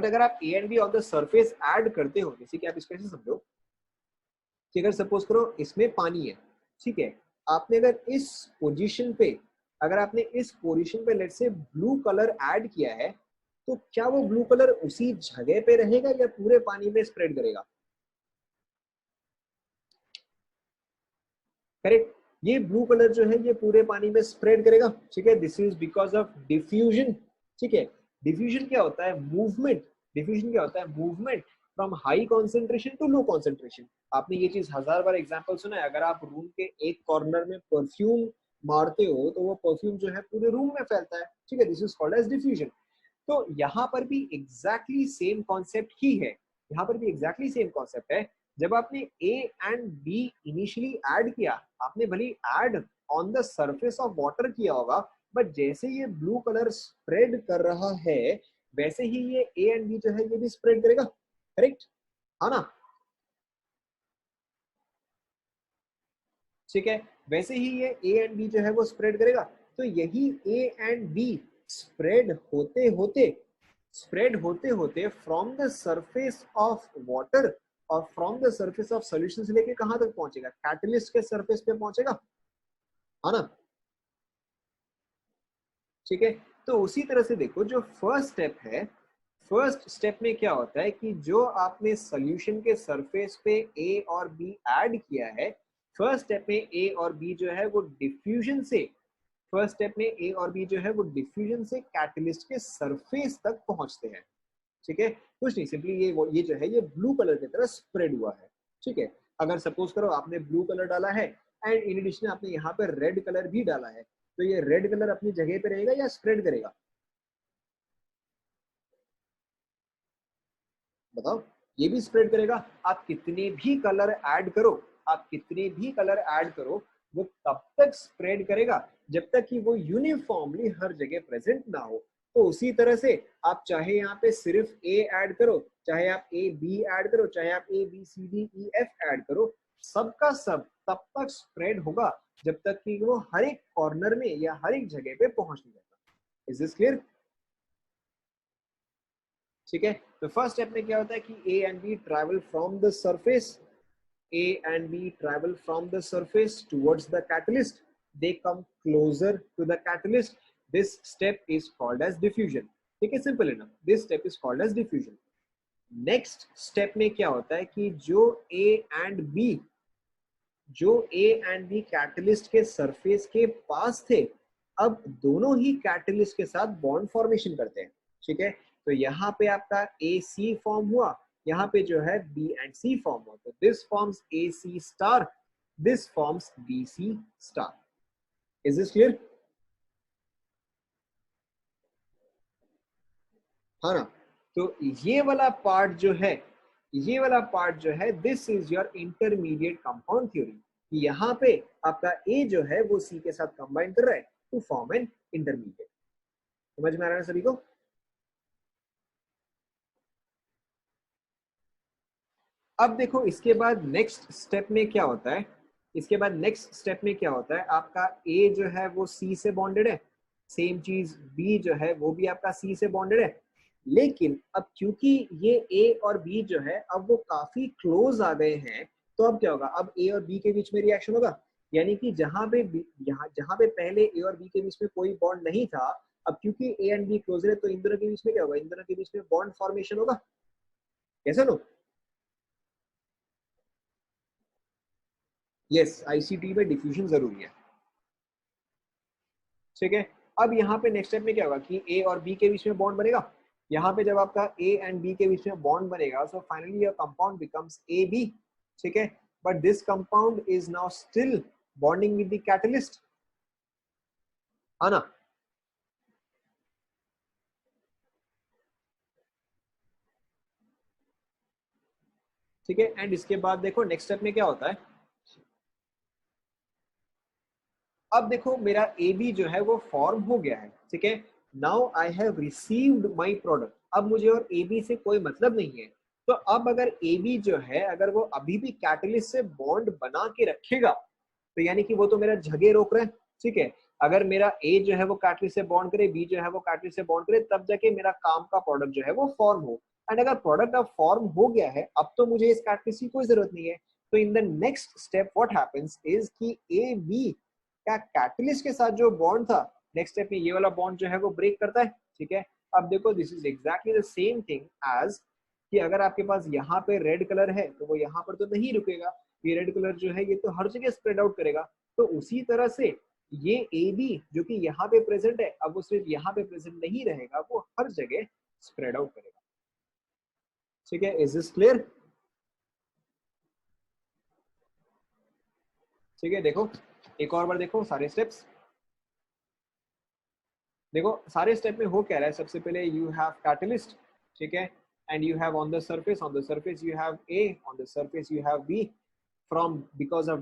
अगर आप ए and be on the surface add करते हो, जैसे कि आप इसको ऐसे समझो कि अगर सपोज करो इसमें पानी है, ठीक है, आपने अगर इस पोजीशन पे let's say blue colour add किया है, तो क्या वो ब्लू कलर उसी जगह पे रहेगा या पूरे पानी में स्प्रेड करेगा? करेक्ट, ये ब्लू कलर जो है ये पूरे पानी में स्प्रेड करेगा, ठीक है। This is because of diffusion, ठीक है। डिफ्यूजन क्या होता है? Movement from high concentration to low concentration. आपने ये चीज हजार बार एग्जांपल सुना है, अगर आप रूम के एक कॉर्नर में परफ्यूम मारते हो तो वो परफ्यूम जो है पूरे रूम में फैलता है, ठीक है। This is called as diffusion. तो यहाँ पर भी एग्जैक्टली सेम कॉन्सेप्ट ही है, जब आपने A and B initially add किया, आपने भले add on the surface of water किया होगा, बट जैसे ये ब्लू कलर स्प्रेड कर रहा है वैसे ही ये ए एंड बी जो है ये भी स्प्रेड करेगा, करेक्ट है ना? ठीक है, वैसे ही ये ए एंड बी जो है वो स्प्रेड करेगा। तो यही ए एंड बी स्प्रेड होते होते from the surface of water और from the surface of solution से लेके कहां तक पहुंचेगा? कैटलिस्ट के सरफेस पे पहुंचेगा, है ना? ठीक है, तो उसी तरह से देखो जो फर्स्ट स्टेप में क्या होता है कि जो आपने सोल्यूशन के सरफेस पे ए और बी ऐड किया है, फर्स्ट स्टेप में ए और बी जो है वो डिफ्यूजन से कैटलिस्ट के सरफेस तक पहुंचते हैं, ठीक है। कुछ नहीं, सिंपली ये जो है ये ब्लू कलर की तरह स्प्रेड हुआ है, ठीक है। अगर सपोज करो आपने ब्लू कलर डाला है एंड इन एडिशन आपने यहाँ पर रेड कलर भी डाला है, तो ये रेड कलर अपनी जगह पे रहेगा या स्प्रेड करेगा? बताओ, ये भी स्प्रेड करेगा। आप कितने भी कलर ऐड करो वो तब तक स्प्रेड करेगा जब तक कि वो यूनिफॉर्मली हर जगह प्रेजेंट ना हो। तो उसी तरह से आप चाहे यहाँ पे सिर्फ ए ऐड करो, चाहे आप ए बी ऐड करो, चाहे आप A B C D E F add करो, सबका सब तब तक स्प्रेड होगा जब तक कि वो हर एक कॉर्नर में या हर एक जगह पे पहुंच नहीं जाता। Is this clear? ठीक है, तो फर्स्ट स्टेप में क्या होता है कि ए and be travel from the surface, towards the catalyst. They come closer to the catalyst. This step is called as diffusion. ठीक है, simple enough, this step is called as diffusion. Next step में क्या होता है कि जो A and B catalyst के surface के पास थे, अब दोनों ही कैटलिस्ट के साथ बॉन्ड फॉर्मेशन करते हैं, ठीक है। तो यहाँ पे आपका ए सी फॉर्म हुआ, यहाँ पे जो है बी एंड सी फॉर्म हुआ, तो this forms A C star, this forms B C star. Is this clear? हाँ ना? तो ये वाला पार्ट जो है this is your intermediate compound theory. यहाँ पे आपका ए जो है वो सी के साथ कंबाइन कर रहा है टू फॉर्म एन इंटरमीडिएट। समझ में आ रहा है सभी को? अब देखो इसके बाद नेक्स्ट स्टेप में क्या होता है इसके बाद नेक्स्ट स्टेप में क्या होता है, आपका ए जो है वो सी से बॉन्डेड है, सेम चीज बी जो है वो भी आपका सी से बॉन्डेड है। लेकिन अब क्योंकि ये ए और बी जो है अब वो काफी क्लोज आ गए हैं, तो अब क्या होगा, अब ए और बी के बीच में रिएक्शन होगा। यानी कि जहां पे पहले ए और बी के बीच में कोई बॉन्ड नहीं था, अब क्योंकि ए एंड बी क्लोज है तो इन दोनों के बीच में क्या होगा, इन दोनों के बीच में बॉन्ड फॉर्मेशन होगा। कैसे लो? यस, आईसीटी में डिफ्यूजन जरूरी है। ठीक है, अब यहाँ पे नेक्स्ट स्टेप में क्या होगा कि ए और बी के बीच में बॉन्ड बनेगा। यहाँ पे जब आपका ए एंड बी के बीच में बॉन्ड बनेगा, so finally your compound becomes A B. ठीक है, but this compound is now still bonding with the catalyst, है ना? ठीक है, एंड इसके बाद देखो नेक्स्ट स्टेप में क्या होता है। अब देखो मेरा ए बी जो है वो फॉर्म हो गया है। ठीक है, now I have received my product. अब मुझे और ए बी से कोई मतलब नहीं है। तो अब अगर ए बी जो है अगर वो अभी भी कैटलिस्ट से बॉन्ड बना के रखेगा, तो यानी कि वो तो मेरा जगह रोक रहा है। ठीक है, अगर मेरा ए जो है वो कैटलिस्ट से बॉन्ड करे, बी जो है वो कैटलिस्ट से बॉन्ड करे, तब जाके मेरा काम का प्रोडक्ट जो है वो फॉर्म हो। एंड अगर प्रोडक्ट अब फॉर्म हो गया है, अब तो मुझे इस कैटलिस्ट की कोई जरूरत नहीं है। तो in the next step what happens is कि ए बी क्या कैटलिस्ट के साथ जो बॉन्ड था, नेक्स्ट स्टेप में ये वाला बॉन्ड जो है वो ब्रेक करता है। ठीक है, अब देखो this is exactly the same thing as कि अगर आपके पास यहाँ पे रेड कलर है तो वो यहाँ पर तो नहीं रुकेगा, ये रेड कलर जो है ये तो हर जगह स्प्रेड आउट करेगा। तो उसी तरह से ये ए बी जो कि यहाँ पे प्रेजेंट है, अब वो सिर्फ यहाँ पे प्रेजेंट नहीं रहेगा, वो हर जगह स्प्रेड आउट करेगा। ठीक है, इज दिस क्लियर? ठीक है, देखो एक और बार देखो सारे स्टेप्स। देखो सारे स्टेप में हो क्या रहा है, सबसे पहले यू हैव कैटलिस्ट। ठीक है, and you have on the surface you have A, on the surface you have B. From because of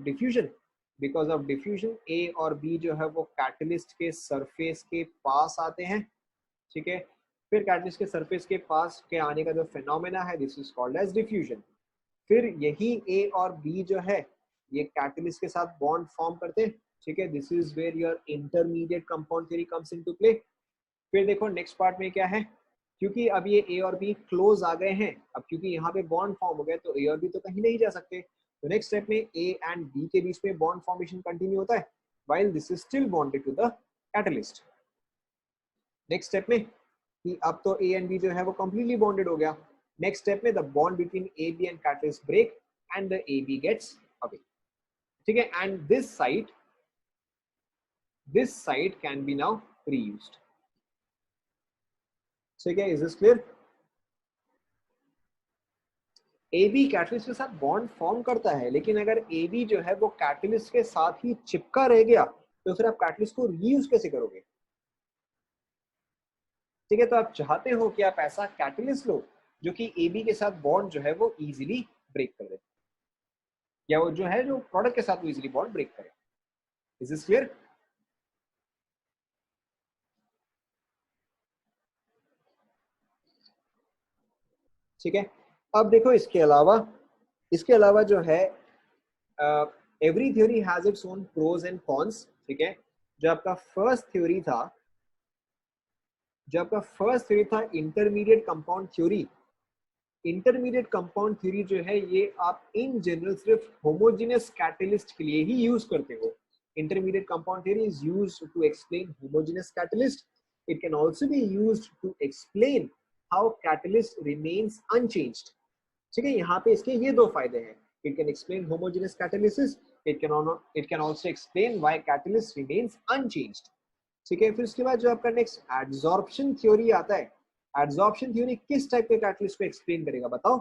diffusion A और बी जो है वो कैटलिस्ट के सरफेस के पास आते हैं। ठीक है, फिर कैटलिस्ट के सरफेस के पास के आने का जो फिनोमेना है, this is called as diffusion. फिर यही ए और बी जो है ये कैटलिस्ट के साथ बॉन्ड फॉर्म करते हैं। ठीक है, this is where your intermediate compound theory comes into play. फिर देखो नेक्स्ट पार्ट में क्या है, क्योंकि अब ये ए और बी क्लोज आ गए हैं, अब क्योंकि यहाँ पे बॉन्ड फॉर्म हो गया तो ए और बी तो कहीं नहीं जा सकते। तो नेक्स्ट स्टेप में ए एंड बी के बीच में बॉन्ड फॉर्मेशन कंटिन्यू होता है while this is still bonded to the catalyst. Next step में कि अब तो ए एंड बी जो है वो कंप्लीटली बॉन्डेड हो गया। नेक्स्ट स्टेप में the bond between A B and catalyst break and the A B gets away. ठीक है, and this side can be now reused. ठीक है, is this clear? A B catalyst के साथ bond form करता है, लेकिन अगर ए बी जो है वो कैटलिस्ट के साथ ही चिपका रह गया, तो फिर आप कैटलिस्ट को रीयूज कैसे करोगे? ठीक है, तो आप चाहते हो कि आप ऐसा कैटलिस्ट लो जो कि ए बी के साथ बॉन्ड जो है वो इजीली ब्रेक कर दे, या वो जो है जो प्रोडक्ट के साथ वो इजीली बॉन्ड ब्रेक करे। Is this clear? ठीक है, अब देखो इसके अलावा जो है every theory has its own pros and cons. ठीक है, जो आपका फर्स्ट थ्योरी था intermediate compound theory. Intermediate compound theory जो है ये आप इन जनरल सिर्फ होमोजेनस कैटलिस्ट के लिए ही यूज करते हो। Intermediate compound theory is used to explain homogeneous catalyst. It can also be used to explain how catalyst remains unchanged. ठीक है, यहाँ पे इसके ये दो फायदे हैं। It can explain homogeneous catalysis, it can also explain why catalyst remains unchanged. ठीक है, फिर उसके बाद जो आपका नेक्स्ट एडसॉर्प्शन थ्योरी आता है, एडसॉर्प्शन थ्योरी किस टाइप के कैटलिस्ट को एक्सप्लेन करेगा बताओ?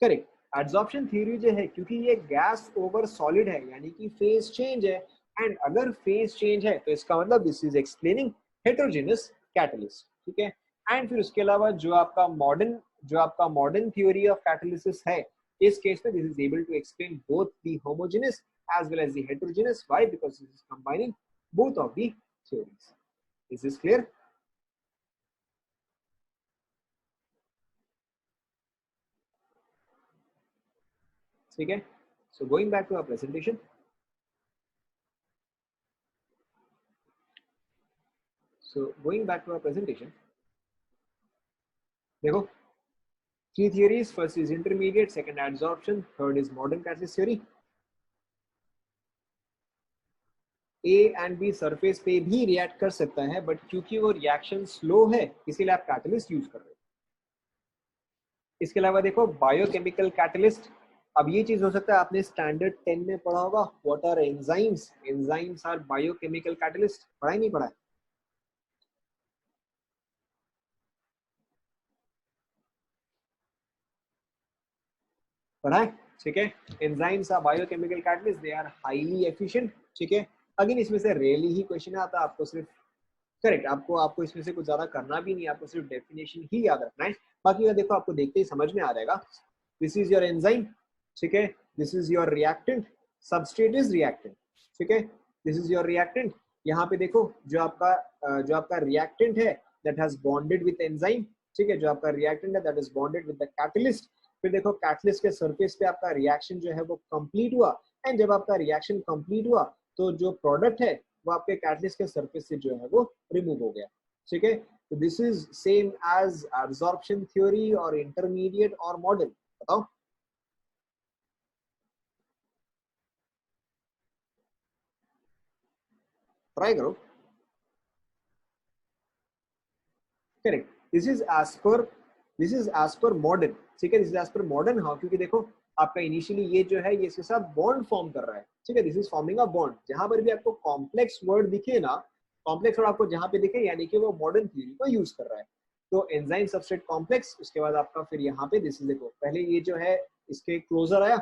करेक्ट, एडसॉर्प्शन थ्योरी जो है क्योंकि ये गैस ओवर सॉलिड है यानी कि फेज चेंज है, एंड अगर फेज चेंज है तो इसका मतलब this is explaining heterogeneous catalyst. ठीक है, एंड फिर उसके अलावा जो आपका मॉडर्न थ्योरी ऑफ कैटालिसिस है, इस केस में this is able to explain both the homogeneous as well as the heterogeneous. Why? Because this is combining both of the theories. Is this clear? ठीक है. So going back to our presentation. देखो, three theories. First is intermediate, second adsorption, third is modern catalyst theory. A and B surface पे भी react कर सकता है, but क्योंकि वो रिएक्शन स्लो है इसीलिए आप कैटलिस्ट यूज कर रहे हो. इसके अलावा देखो बायोकेमिकल कैटलिस्ट. अब ये चीज हो सकता है आपने स्टैंडर्ड 10 में पढ़ा होगा, what are enzymes. Enzymes are biochemical catalyst. पढ़ा ही नहीं पढ़ा है? पढ़ा है. ठीक है. Enzymes are biochemical catalyst, they are highly efficient. ठीक है. अगेन इसमें से रेयरली ही क्वेश्चन आता है, आपको सिर्फ करेक्ट, आपको इसमें से कुछ ज्यादा करना भी नहीं, आपको सिर्फ डेफिनेशन ही याद रखना है. बाकी का देखो आपको देखते ही समझ में आ जाएगा. This is your enzyme. ठीक है. This is your reactant. Substrate is reactant. ठीक है. This is your reactant. यहाँ पे देखो जो आपका रिएक्टेंट है that has bonded with enzyme. ठीक है. जो आपका रिएक्टेंट है that is bonded with the catalyst. फिर देखो कैटलिस्ट के सरफेस पे आपका रिएक्शन जो है वो कंप्लीट हुआ. एंड जब आपका रिएक्शन कंप्लीट हुआ तो जो प्रोडक्ट है वो आपके कैटलिस्ट के सरफेस से जो है वो रिमूव हो गया. ठीक है. तो this is same as absorption theory और इंटरमीडिएट और मॉडर्न. बताओ. ट्राई करो. Correct. This is as per modern. ठीक है. This is as per modern. हाँ, क्योंकि देखो आपका इनिशियली ये जो है ये इसके साथ बॉन्ड फॉर्म कर रहा है. ठीक है. This is forming a bond. जहां पर भी आपको कॉम्प्लेक्स वर्ड दिखे ना, कॉम्प्लेक्स वर्ड आपको जहां पे दिखे यानी कि वो मॉडर्न थ्योरी को यूज कर रहा है. तो एंजाइम सबस्ट्रेट कॉम्प्लेक्स. उसके बाद आपका फिर यहाँ पे दिस इज देखो पहले ये जो है इसके क्लोजर आया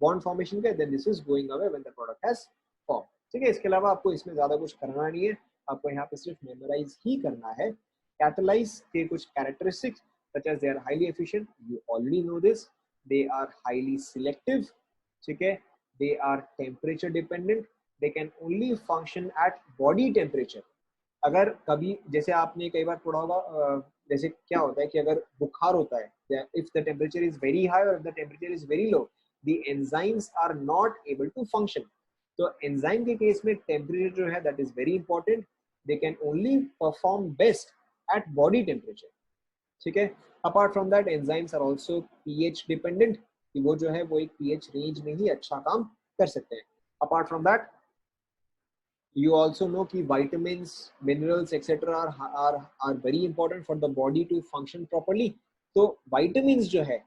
बॉन्ड फॉर्मेशन के, then this is going away when the product has form. ठीक है. इसके अलावा आपको इसमें ज्यादा कुछ करना नहीं है, आपको यहाँ पे सिर्फ मेमोराइज ही करना है. catalyze के कुछ characteristics such as they are highly efficient, you already know this. They are highly selective. ठीक है. They are temperature dependent. They can only function at body temperature. अगर कभी जैसे आपने कई बार पढ़ा होगा, जैसे क्या होता है कि अगर बुखार होता है, if the temperature is very high or if the temperature is very low, the enzymes are not able to function. तो एंजाइम के केस में टेम्परेचर जो है that is very important. They can only perform best at body temperature. ठीक है. Apart from that enzymes are also pH dependent, कि वो जो है वो एक पीएच रेंज में ही अच्छा काम कर सकते हैं. Apart from that you also know कि vitamins, minerals etc are very important for the body to function properly. तो vitamins जो है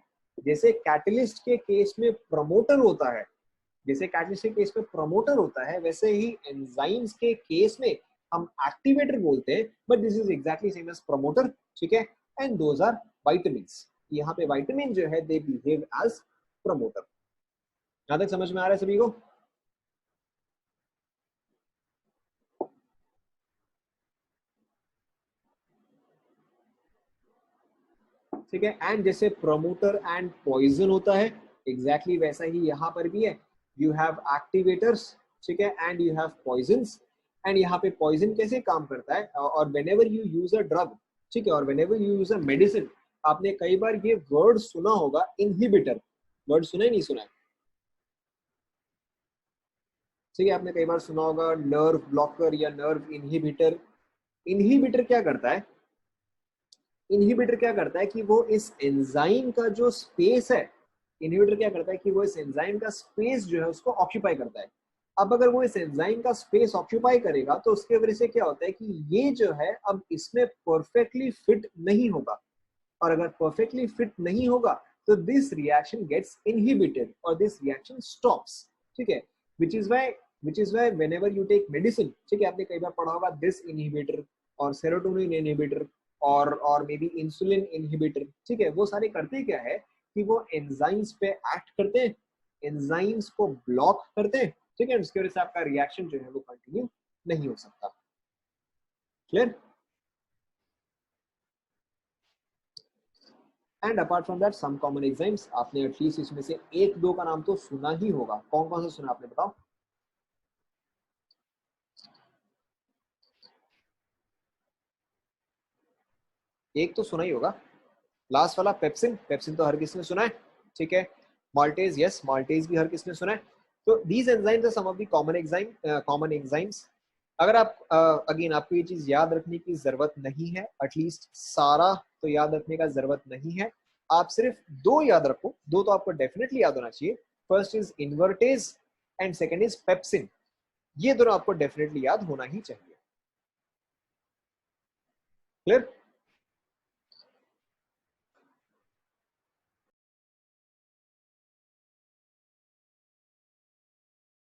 जैसे कैटलिस्ट के केस में प्रमोटर होता है, जैसे कैटलिस्ट के केस में प्रमोटर होता है, वैसे ही एंजाइम्स के केस में हम एक्टिवेटर बोलते हैं, but this is exactly same as promoter. ठीक है. And those are vitamins. यहाँ पे विटामिन जो है दे बिहेव एज प्रमोटर. यहां तक समझ में आ रहा है सभी को? ठीक है. एंड जैसे प्रमोटर एंड पॉइजन होता है, एग्जैक्टली वैसा ही यहाँ पर भी है. You have activators. ठीक है. And you have poisons. And यहाँ पे पॉइजन कैसे काम करता है, और whenever you use a drug, ठीक है, और whenever you use a medicine, आपने कई बार ये वर्ड सुना होगा इनहिबिटर. वर्ड सुना ही नहीं सुना है? ठीक है. आपने कई बार सुना होगा नर्व ब्लॉकर या नर्व इनहिबिटर. इनहिबिटर क्या करता है? इनहिबिटर क्या करता है कि वो इस एंजाइम का जो स्पेस है, इनहिबिटर क्या करता है कि वो इस एंजाइम का स्पेस जो है उसको ऑक्यूपाई करता है. अब अगर वो इस एंजाइम का स्पेस ऑक्यूपाई करेगा तो उसके वजह से क्या होता है कि ये जो है अब इसमें परफेक्टली फिट नहीं होगा, और अगर परफेक्टली फिट नहीं होगा तो दिस रिएक्शन गेट्स इनहिबिटेड और दिस रिएक्शन स्टॉप्स. ठीक है. Which is why whenever you take medicine, ठीक है, आपने कई बार पढ़ा होगा दिस इनहिबिटर और सेरोटोनिन इनहिबिटर और मे बी इंसुलिन इनहिबिटर. ठीक है. वो सारे करते क्या है कि वो एंजाइम्स पे एक्ट करते हैं, एंजाइम्स को ब्लॉक करते हैं. ठीक है. उसकी वजह से आपका रिएक्शन जो है वो कंटिन्यू नहीं हो सकता. Clear? And apart from that some common exams, आपने एटलीस्ट इसमें से एक दो का नाम तो सुना ही होगा. कौन कौन सा सुना आपने, बताओ? एक तो सुना ही होगा, लास्ट वाला पेप्सिन. पेप्सिन तो हर किसी ने सुना है. ठीक है. माल्टेज, यस माल्टेज भी हर किसने सुना है। तो these enzymes are some of the common enzymes. अगर आप अगेन आपको ये चीज याद रखने की जरूरत नहीं है, एटलीस्ट सारा तो याद रखने का जरूरत नहीं है, आप सिर्फ दो याद रखो, दो तो आपको डेफिनेटली याद होना चाहिए। First is invertase and second is pepsin. ये दोनों आपको डेफिनेटली याद होना ही चाहिए। क्लियर?